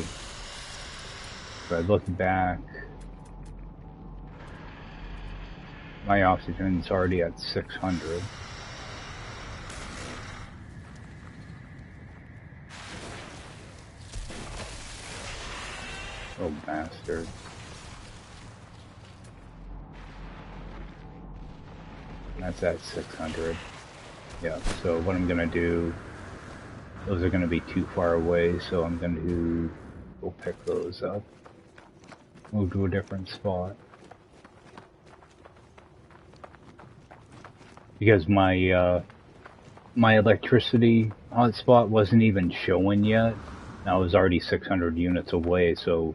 If I look back, my oxygen's already at 600. Oh, bastard. That's at 600. Yeah, so what I'm gonna do, those are gonna be too far away, so I'm gonna go pick those up. Move to a different spot. Because my electricity hotspot wasn't even showing yet. I was already 600 units away, so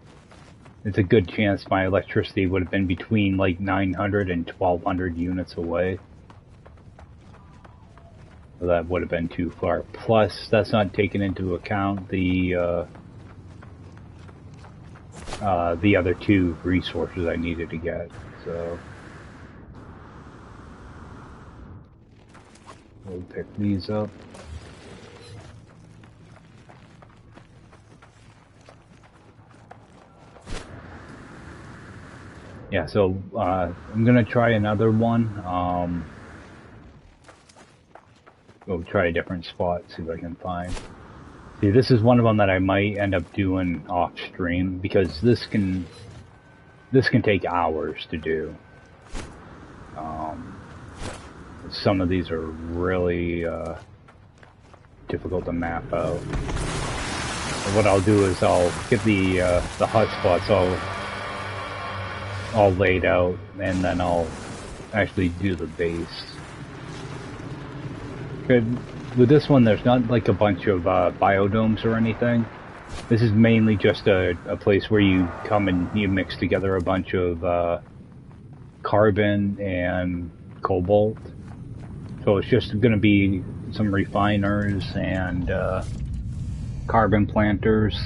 it's a good chance my electricity would have been between like 900 and 1200 units away. So that would have been too far. Plus, that's not taking into account the other 2 resources I needed to get. So we'll pick these up. Yeah, so I'm gonna try another one. Go try a different spot, see what I can find. See, this is one of them that I might end up doing off stream because this can take hours to do. Some of these are really difficult to map out. And what I'll do is I'll get the hotspots all laid out, and then I'll actually do the base. With this one, there's not like a bunch of biodomes or anything. This is mainly just a place where you come and you mix together a bunch of carbon and cobalt. So it's just going to be some refiners and carbon planters.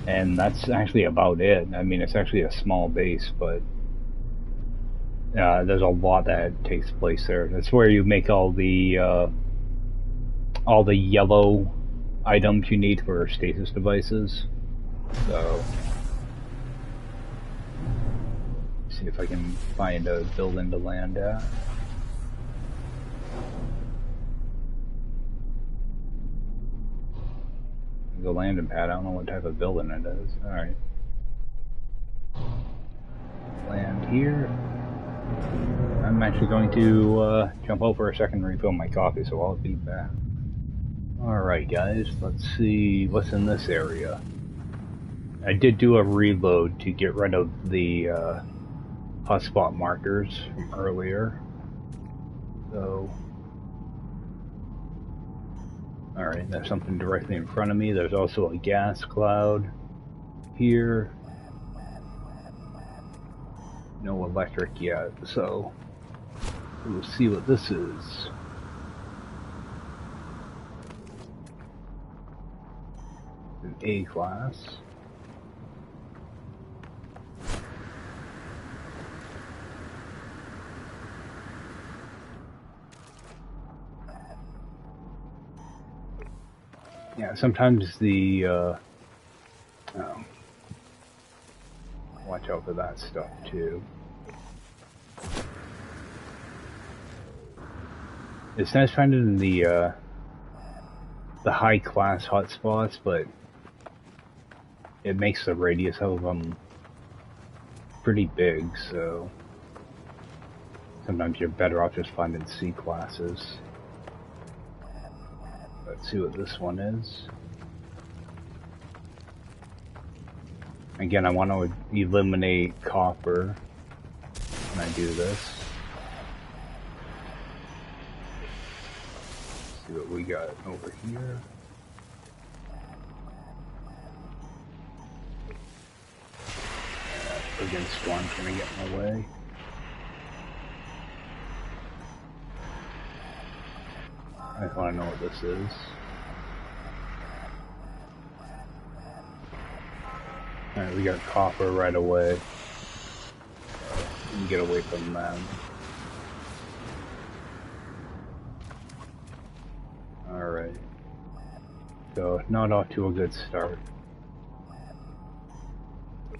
And that's actually about it. I mean, it's actually a small base, but there's a lot that takes place there. That's where you make all the yellow items you need for stasis devices. So, see if I can find a building to land at. The landing pad, I don't know what type of building it is. Alright. Land here. I'm actually going to jump out for a second and refill my coffee, so I'll be back. Alright guys, let's see what's in this area. I did do a reload to get rid of the hotspot markers from earlier. So, alright, there's something directly in front of me. There's also a gas cloud here. No electric yet, so we'll see what this is. An A class. Yeah, sometimes the watch out for that stuff too. It's nice finding the high class hotspots, but it makes the radius of them pretty big, so sometimes you're better off just finding C classes. Let's see what this one is. Again, I want to eliminate copper when I do this. Let's see what we got over here. Friggin' storm's gonna get in the way. I just want to know what this is. Alright, we got copper right away. We can get away from them. Alright. So, not off to a good start.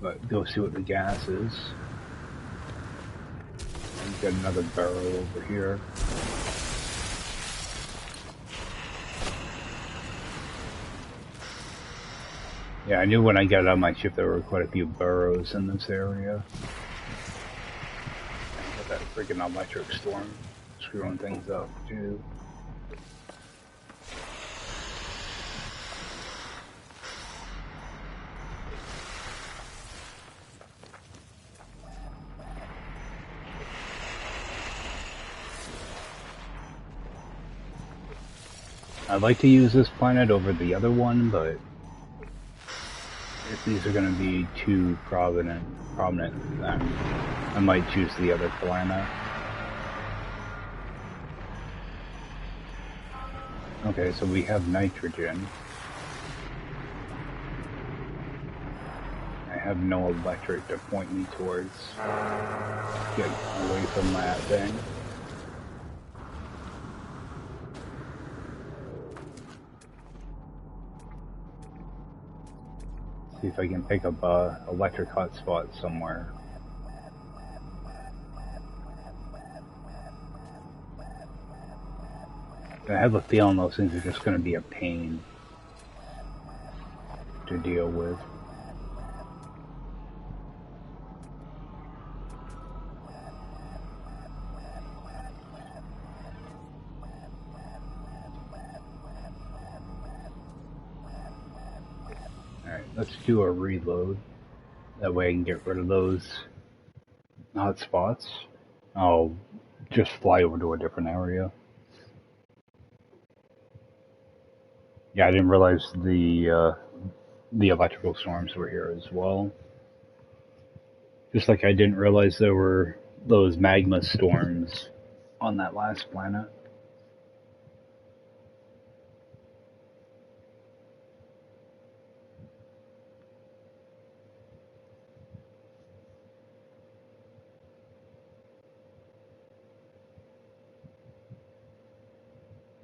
But go see what the gas is. We've got another barrel over here. Yeah, I knew when I got on my ship there were quite a few burrows in this area. And got that freaking electric storm screwing things up too. I'd like to use this planet over the other one, but if these are going to be too prominent, then I might choose the other planet. Okay, so we have nitrogen. I have no electric to point me towards. Get away from that thing. See if I can pick up a electric hotspot somewhere. I have a feeling those things are just going to be a pain to deal with. Alright, let's do a reload. That way I can get rid of those hotspots. I'll just fly over to a different area. Yeah, I didn't realize the electrical storms were here as well. Just like I didn't realize there were those magma storms on that last planet.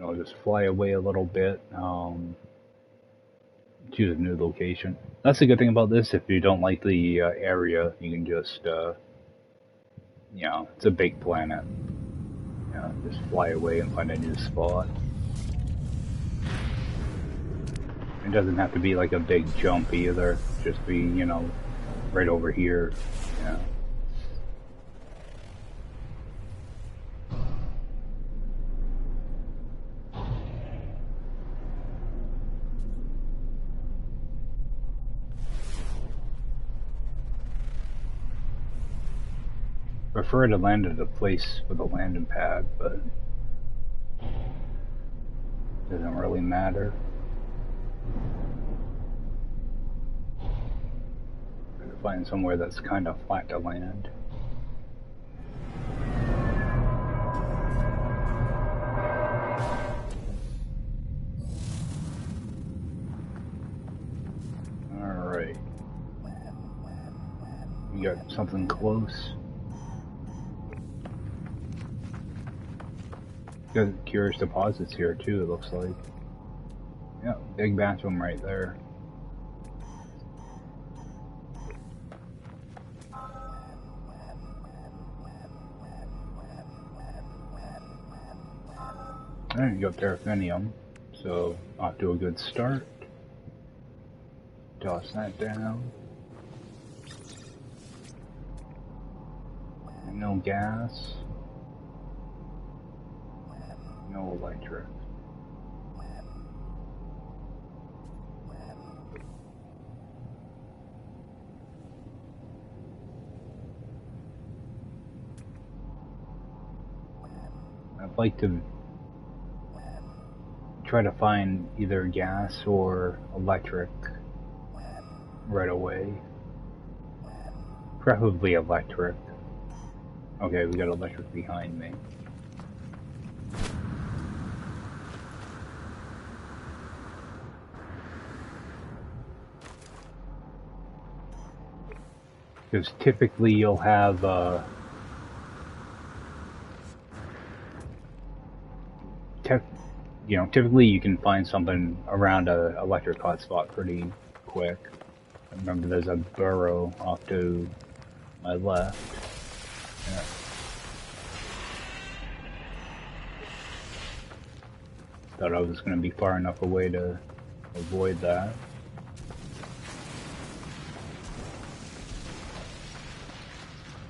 I'll just fly away a little bit, choose a new location. That's the good thing about this. If you don't like the area, you can just, it's a big planet. Just fly away and find a new spot. It doesn't have to be like a big jump either. Just be, right over here. Yeah. Prefer to land at a place with a landing pad, but doesn't really matter. Try to find somewhere that's kind of flat to land. Alright. You got something close? Got curious deposits here too, it looks like. Yeah, big bathroom right there. Alright, you got paraffinium, so off to a good start. Toss that down. No gas. No electric. I'd like to try to find either gas or electric right away. Preferably electric. Okay, we got electric behind me. Because typically you'll have typically you can find something around a electric hotspot pretty quick. I remember there's a burrow off to my left. Yeah. Thought I was going to be far enough away to avoid that.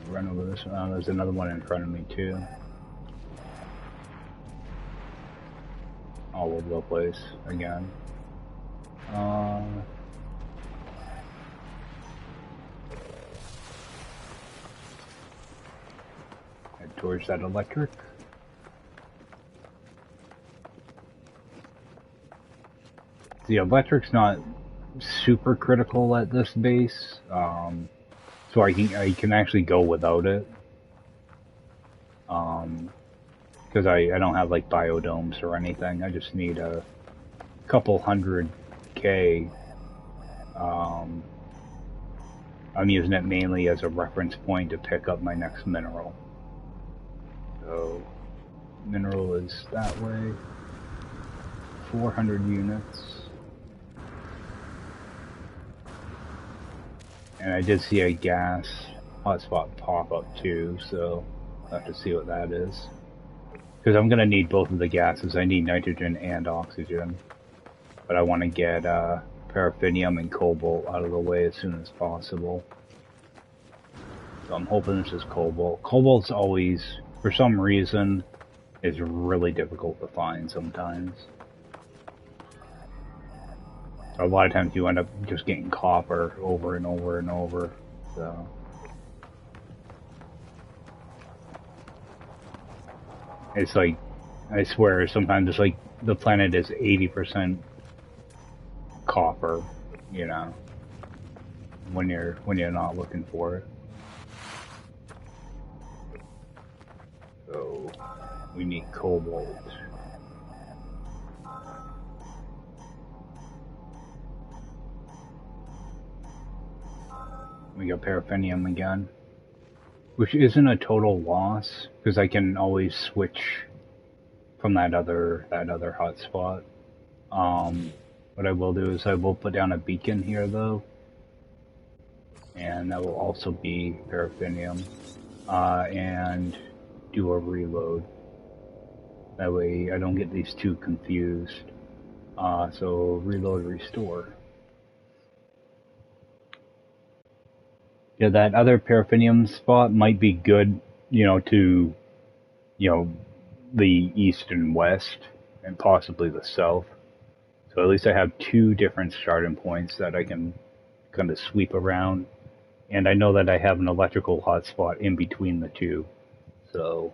Run over this one. There's another one in front of me too. All over the place again. Head towards that electric. The electric's not super critical at this base, so I can actually go without it. Because I don't have like biodomes or anything. I just need a couple 100K. I'm using it mainly as a reference point to pick up my next mineral. So, mineral is that way. 400 units. And I did see a gas hotspot pop up too, so I'll have to see what that is. Because I'm going to need both of the gases. I need nitrogen and oxygen. But I want to get paraffinium and cobalt out of the way as soon as possible. So I'm hoping this is cobalt. Cobalt's always, for some reason, is really difficult to find sometimes. A lot of times you end up just getting copper over and over and over. So it's like, I swear, sometimes it's like the planet is 80% copper, you know, when you're not looking for it. So we need cobalt. We got paraffinium again, which isn't a total loss because I can always switch from that other hotspot. What I will do is I will put down a beacon here though, and that will also be paraffinium, and do a reload. That way I don't get these two confused. So reload, restore. Yeah, that other paraffinium spot might be good, you know, to, you know, the east and west, and possibly the south. So at least I have two different starting points that I can kind of sweep around. And I know that I have an electrical hotspot in between the two. So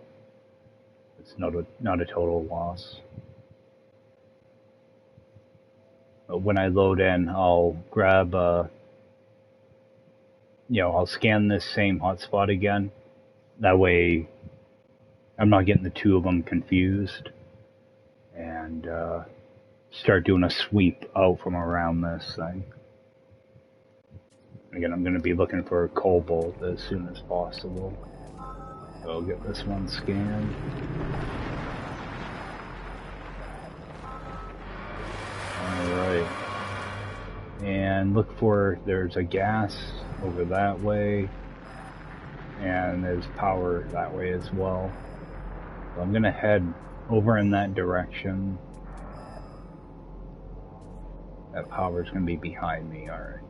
it's not a total loss. But when I load in, I'll grab I'll scan this same hotspot again. That way I'm not getting the two of them confused. And start doing a sweep out from around this thing. Again, I'm going to be looking for cobalt as soon as possible. So I'll get this one scanned. Alright. And look for, there's a gas over that way. And there's power that way as well. So I'm going to head over in that direction. That power's going to be behind me, alright.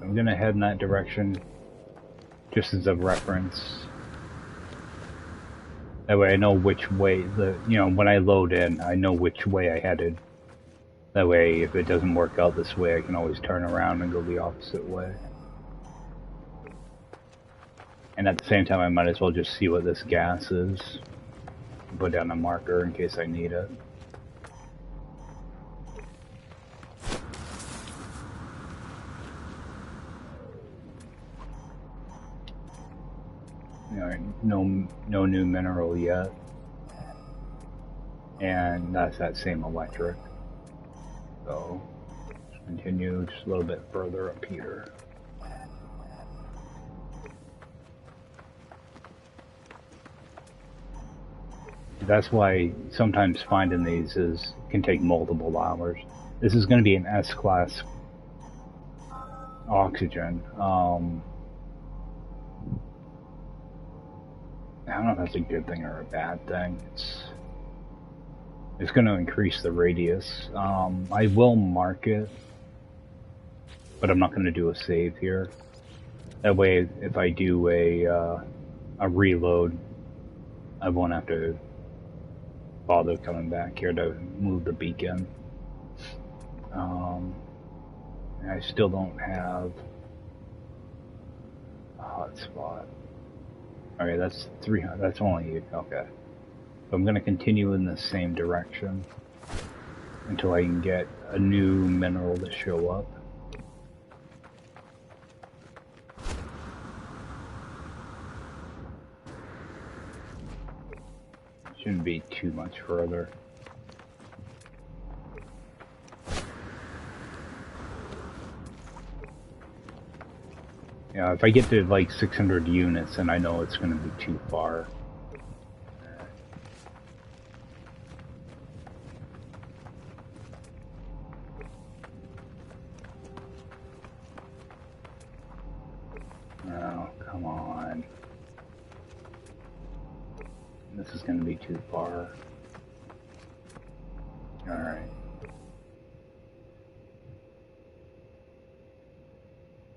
I'm going to head in that direction just as a reference. That way I know which way, when I load in, I know which way I headed. That way, if it doesn't work out this way, I can always turn around and go the opposite way. And at the same time, I might as well just see what this gas is. Put down a marker in case I need it. Alright, no new mineral yet. And that's that same electric. So, let's continue just a little bit further up here. That's why sometimes finding these can take multiple hours. This is going to be an S-class oxygen. I don't know if that's a good thing or a bad thing. It's going to increase the radius. I will mark it, but I'm not going to do a save here. That way, if I do a reload, I won't have to bother coming back here to move the beacon. I still don't have a hotspot. Okay, that's 300. That's only okay. So I'm going to continue in the same direction until I can get a new mineral to show up. Shouldn't be too much further. Yeah, if I get to like 600 units, then I know it's going to be too far. Oh, come on. This is gonna be too far. Alright.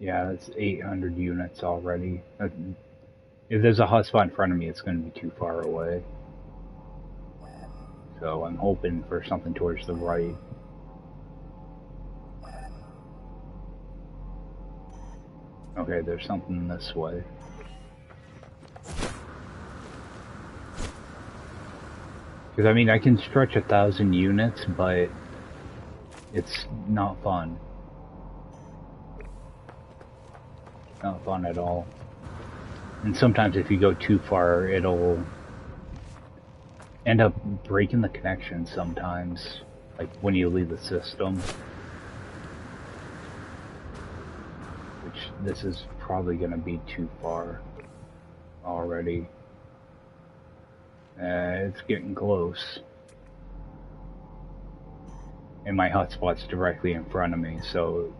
Yeah, it's 800 units already. If there's a hotspot in front of me, it's gonna be too far away. So I'm hoping for something towards the right. Okay, there's something this way. Because I mean, I can stretch 1,000 units, but it's not fun. Not fun at all. And sometimes if you go too far, it'll end up breaking the connection sometimes. Like when you leave the system. Which this is probably going to be too far already. It's getting close. And my hotspot's directly in front of me, so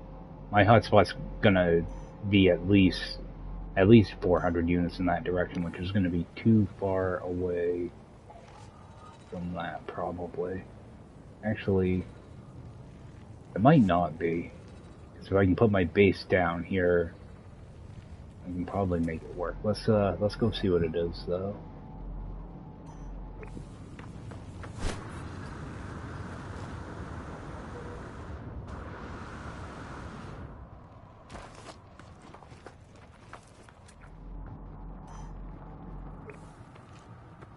my hotspot's gonna be at least 400 units in that direction, which is gonna be too far away from that, probably. Actually, it might not be. Because if I can put my base down here, I can probably make it work. Let's go see what it is, though.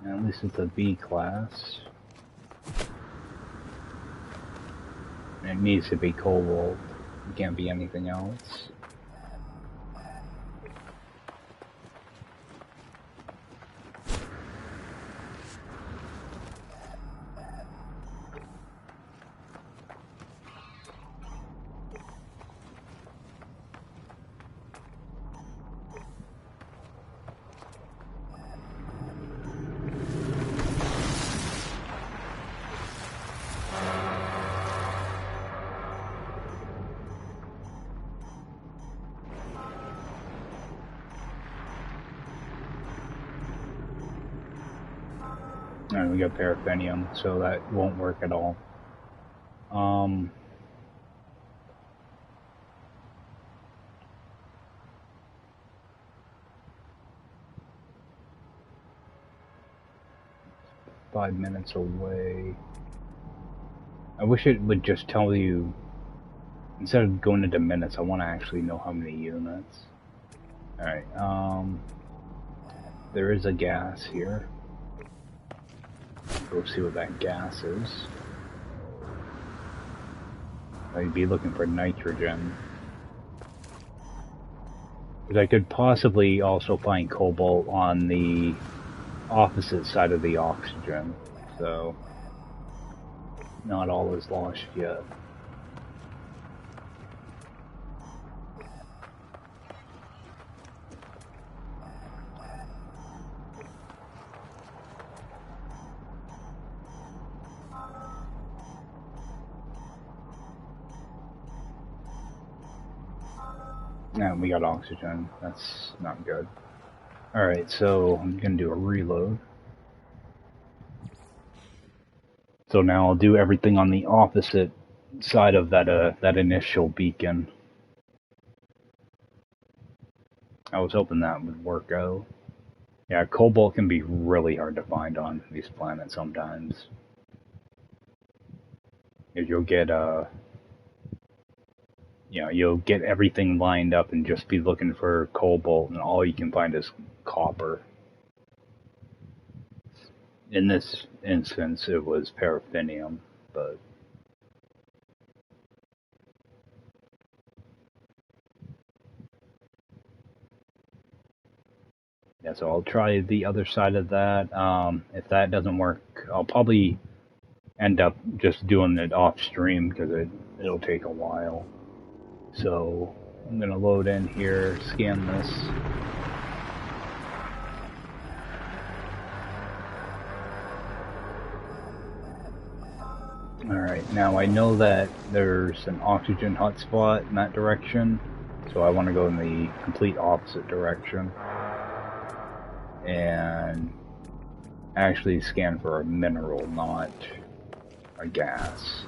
At least it's a B class. It needs to be cobalt. It can't be anything else. And we got paraffinium, so that won't work at all. 5 minutes away. I wish it would just tell you, instead of going into minutes, I want to actually know how many units. Alright, there is a gas here. Go see what that gas is. I'd be looking for nitrogen. Because I could possibly also find cobalt on the opposite side of the oxygen. So, not all is lost yet. And we got oxygen. That's not good. Alright, so I'm gonna do a reload. So now I'll do everything on the opposite side of that initial beacon. I was hoping that would work out. Yeah, cobalt can be really hard to find on these planets sometimes. If you'll get you'll get everything lined up and just be looking for cobalt, and all you can find is copper. In this instance, it was paraffinium, but yeah, so I'll try the other side of that. If that doesn't work, I'll probably end up just doing it off stream because it'll take a while. So I'm gonna load in here, scan this. Alright, now I know that there's an oxygen hotspot in that direction, So I want to go in the complete opposite direction and actually scan for a mineral, not a gas.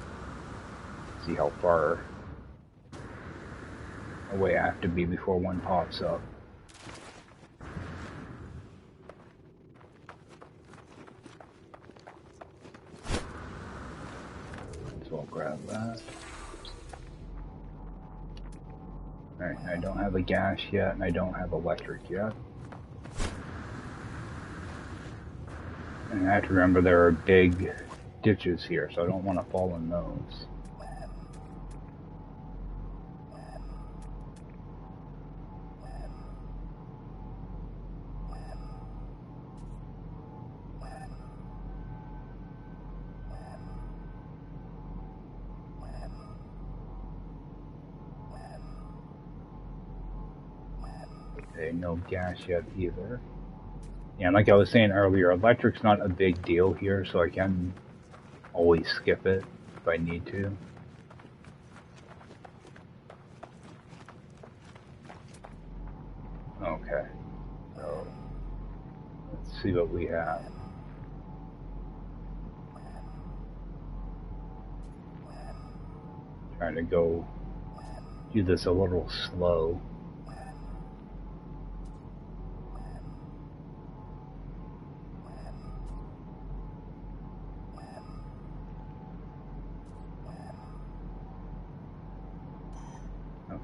See how far away I have to be before one pops up. So I'll grab that. Alright, I don't have a gas yet, and I don't have electric yet. And I have to remember there are big ditches here, so I don't want to fall in those. Okay, no gas yet either. Yeah, and like I was saying earlier, electric's not a big deal here, so I can always skip it if I need to. Okay, so let's see what we have. Trying to go do this a little slow.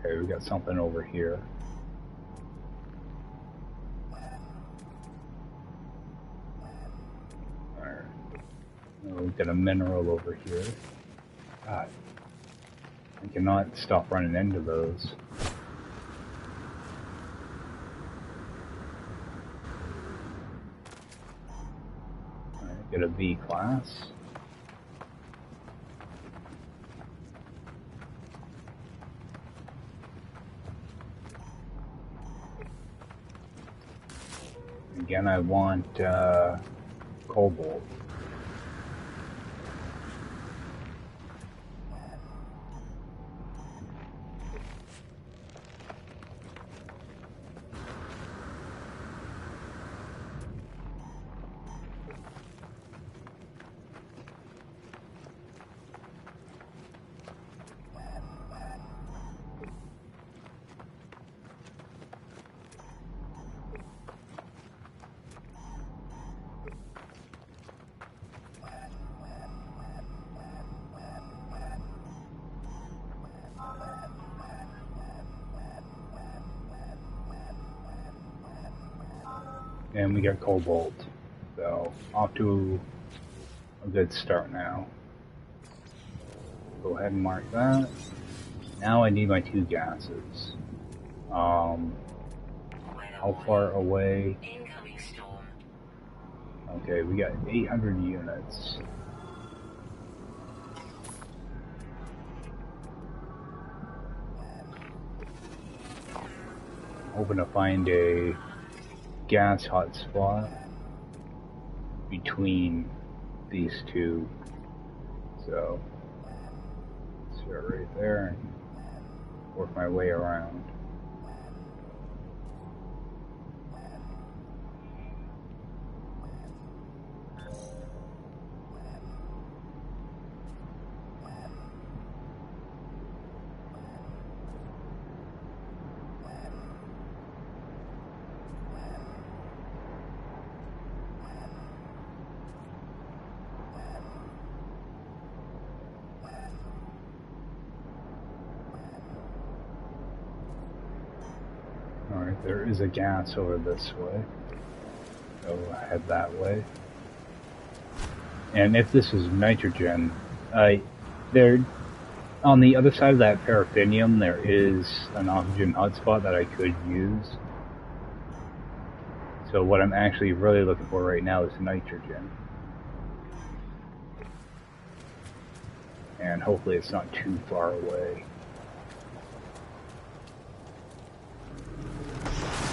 Okay, we got something over here. Alright. We've got a mineral over here. God. I cannot stop running into those. Alright, get a B class. Again, I want cobalt. And we got cobalt, so off to a good start now. Go ahead and mark that. Now I need my 2 gases. How far away? Okay, we got 800 units. Hoping to find a gas hotspot between these two. So, start right there and work my way around. Alright, there is a gas over this way. So I'll head that way. And if this is nitrogen, there, on the other side of that paraffinium, there is an oxygen hotspot that I could use. So what I'm actually really looking for right now is nitrogen. And hopefully it's not too far away.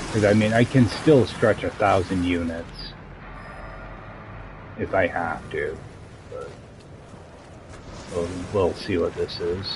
Because I mean, I can still stretch 1,000 units if I have to, but we'll see what this is.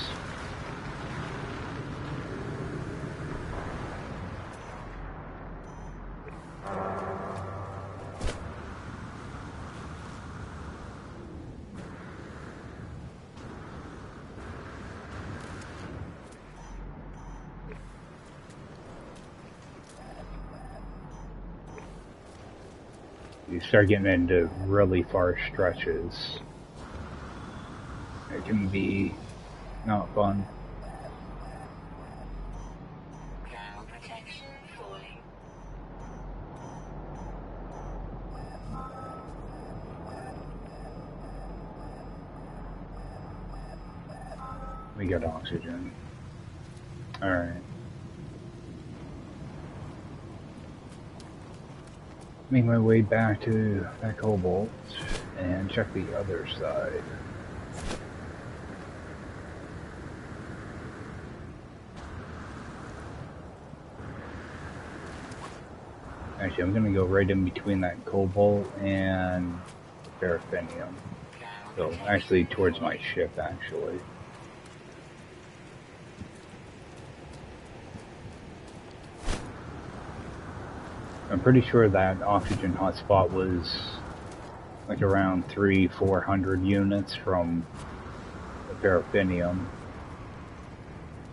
You start getting into really far stretches. It can be not fun. Thermal protection falling. We got oxygen. Alright. Make my way back to that cobalt and check the other side. Actually, I'm gonna go right in between that cobalt and paraffinium. So, actually, towards my ship, actually. I'm pretty sure that oxygen hotspot was like around 300-400 units from the paraffinium.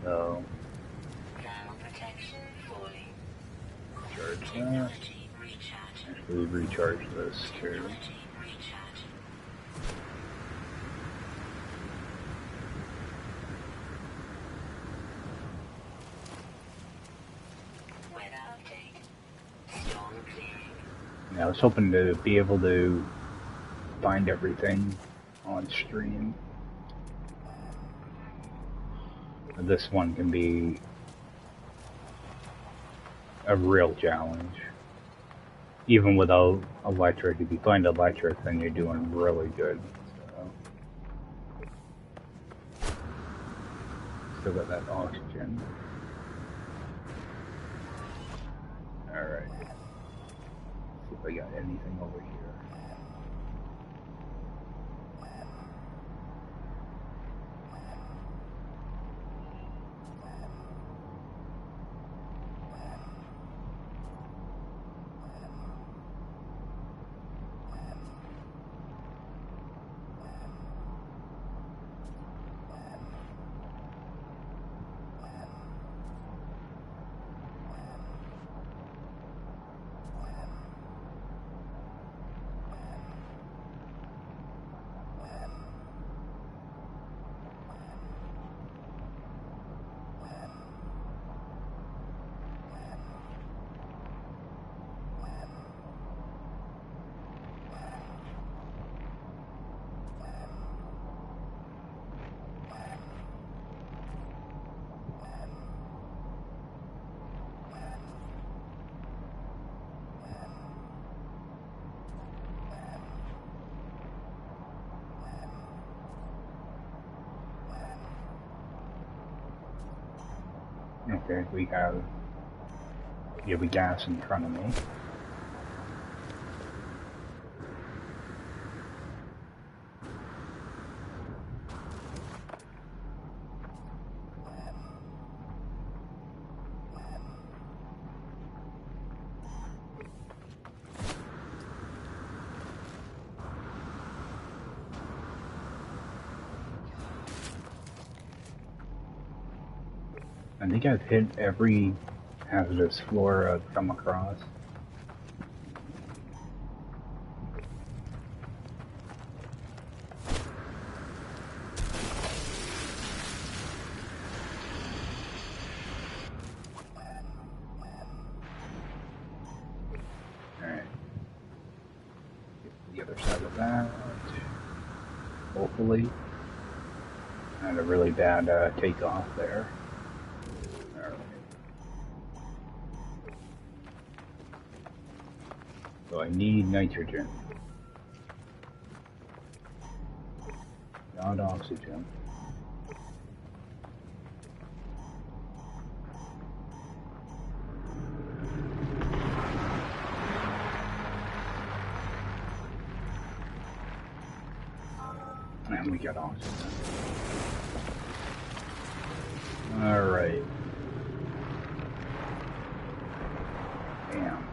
So, charge that. Actually, recharge this too. Yeah, I was hoping to be able to find everything on stream. This one can be a real challenge. Even without electric, if you find electric, then you're doing really good. So. Still got that oxygen. Alright. See if I got anything over here. Okay, we have a gas in front of me. I think I've hit every hazardous floor I've come across. Alright. Get to the other side of that. Hopefully. I had a really bad takeoff there. So I need nitrogen. Not oxygen. And we got oxygen. Alright. Damn.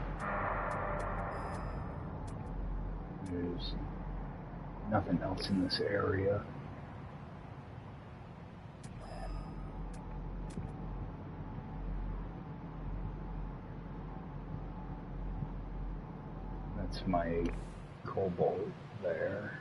There's nothing else in this area. That's my cobalt there.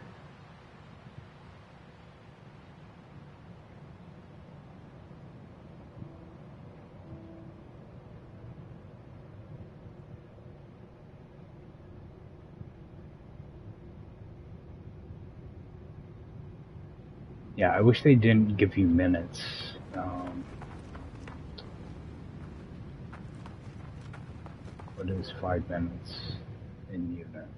Yeah, I wish they didn't give you minutes. What is 5 minutes in units?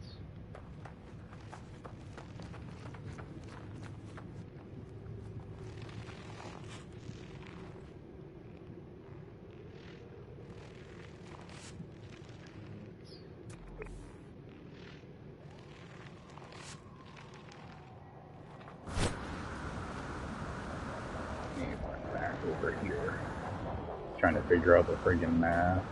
Back over here. Trying to figure out the friggin' math.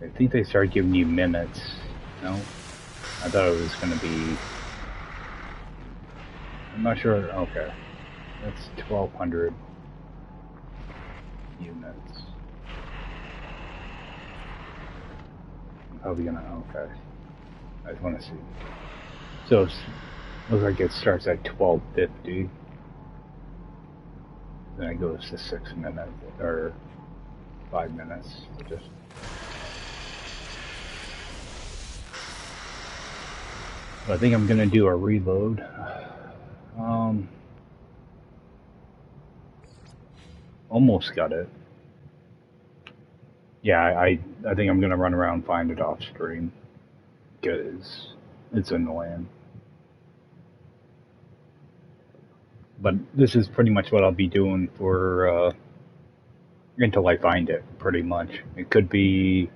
I think they started giving you minutes. No? I thought it was going to be... I'm not sure. Okay. That's 1,200 units. I'm probably going to... Okay. I just want to see. So it looks like it starts at 12:50. Then it goes to 6 minutes. Or 5 minutes. Just... I think I'm gonna do a reload. Almost got it. Yeah, I think I'm gonna run around and find it off stream because it's annoying. But this is pretty much what I'll be doing for until I find it. Pretty much, it could be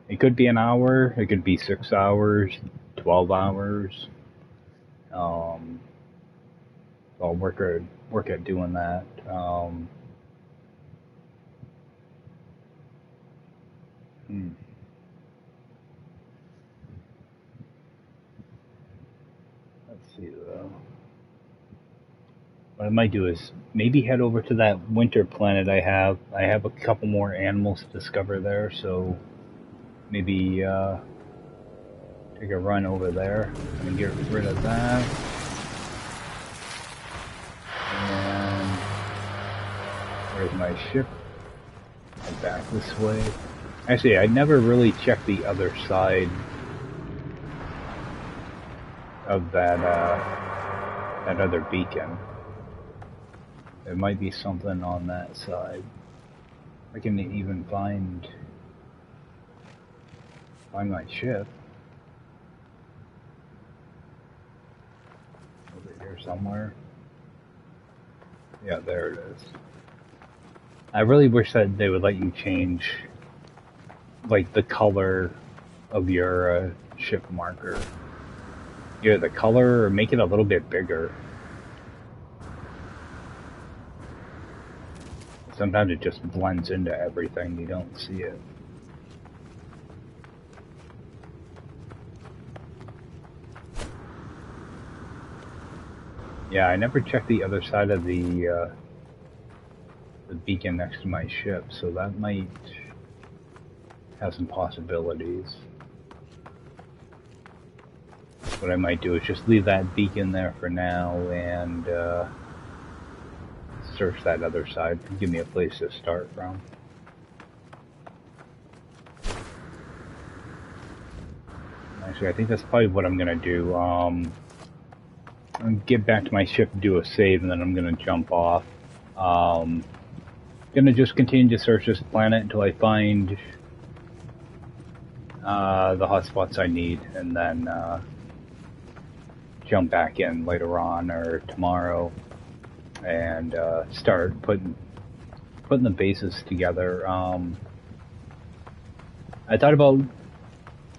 an hour. It could be 6 hours. 12 hours. I'll work at doing that. Let's see though. What I might do is maybe head over to that winter planet I have. I have a couple more animals to discover there, so maybe take a run over there and get rid of that. And where's my ship? Head back this way. Actually, I never really checked the other side of that other beacon. There might be something on that side. I can even find my ship. Over here somewhere. Yeah, there it is. I really wish that they would let you change, like, the color of your ship marker. Either the color or make it a little bit bigger. Sometimes it just blends into everything, you don't see it. Yeah, I never checked the other side of the beacon next to my ship, so that might have some possibilities. What I might do is just leave that beacon there for now and search that other side. Give me a place to start from. Actually, I think that's probably what I'm gonna do. I'll get back to my ship, do a save, and then I'm gonna jump off. Gonna just continue to search this planet until I find the hotspots I need, and then jump back in later on or tomorrow and start putting the bases together. I thought about,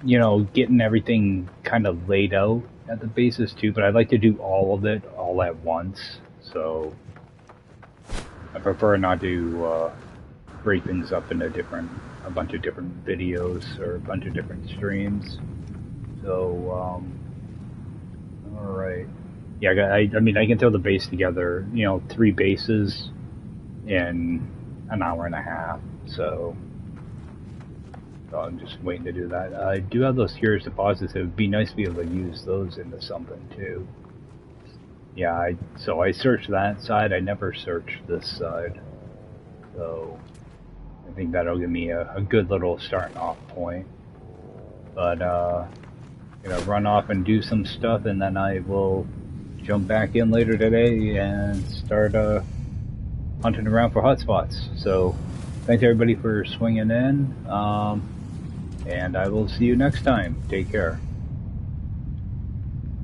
you know, getting everything kind of laid out at the bases too, but I'd like to do all of it all at once, so I prefer not to break things up into a bunch of different videos or a bunch of different streams. So, alright. Yeah, I mean, I can throw the base together, 3 bases in an hour and a half, so I'm just waiting to do that. I do have those curious deposits. It would be nice to be able to use those into something too. Yeah, so I searched that side. I never searched this side, so I think that'll give me a good little starting off point. But gonna run off and do some stuff, and then I will jump back in later today and start hunting around for hotspots. So thanks everybody for swinging in. And I will see you next time. Take care.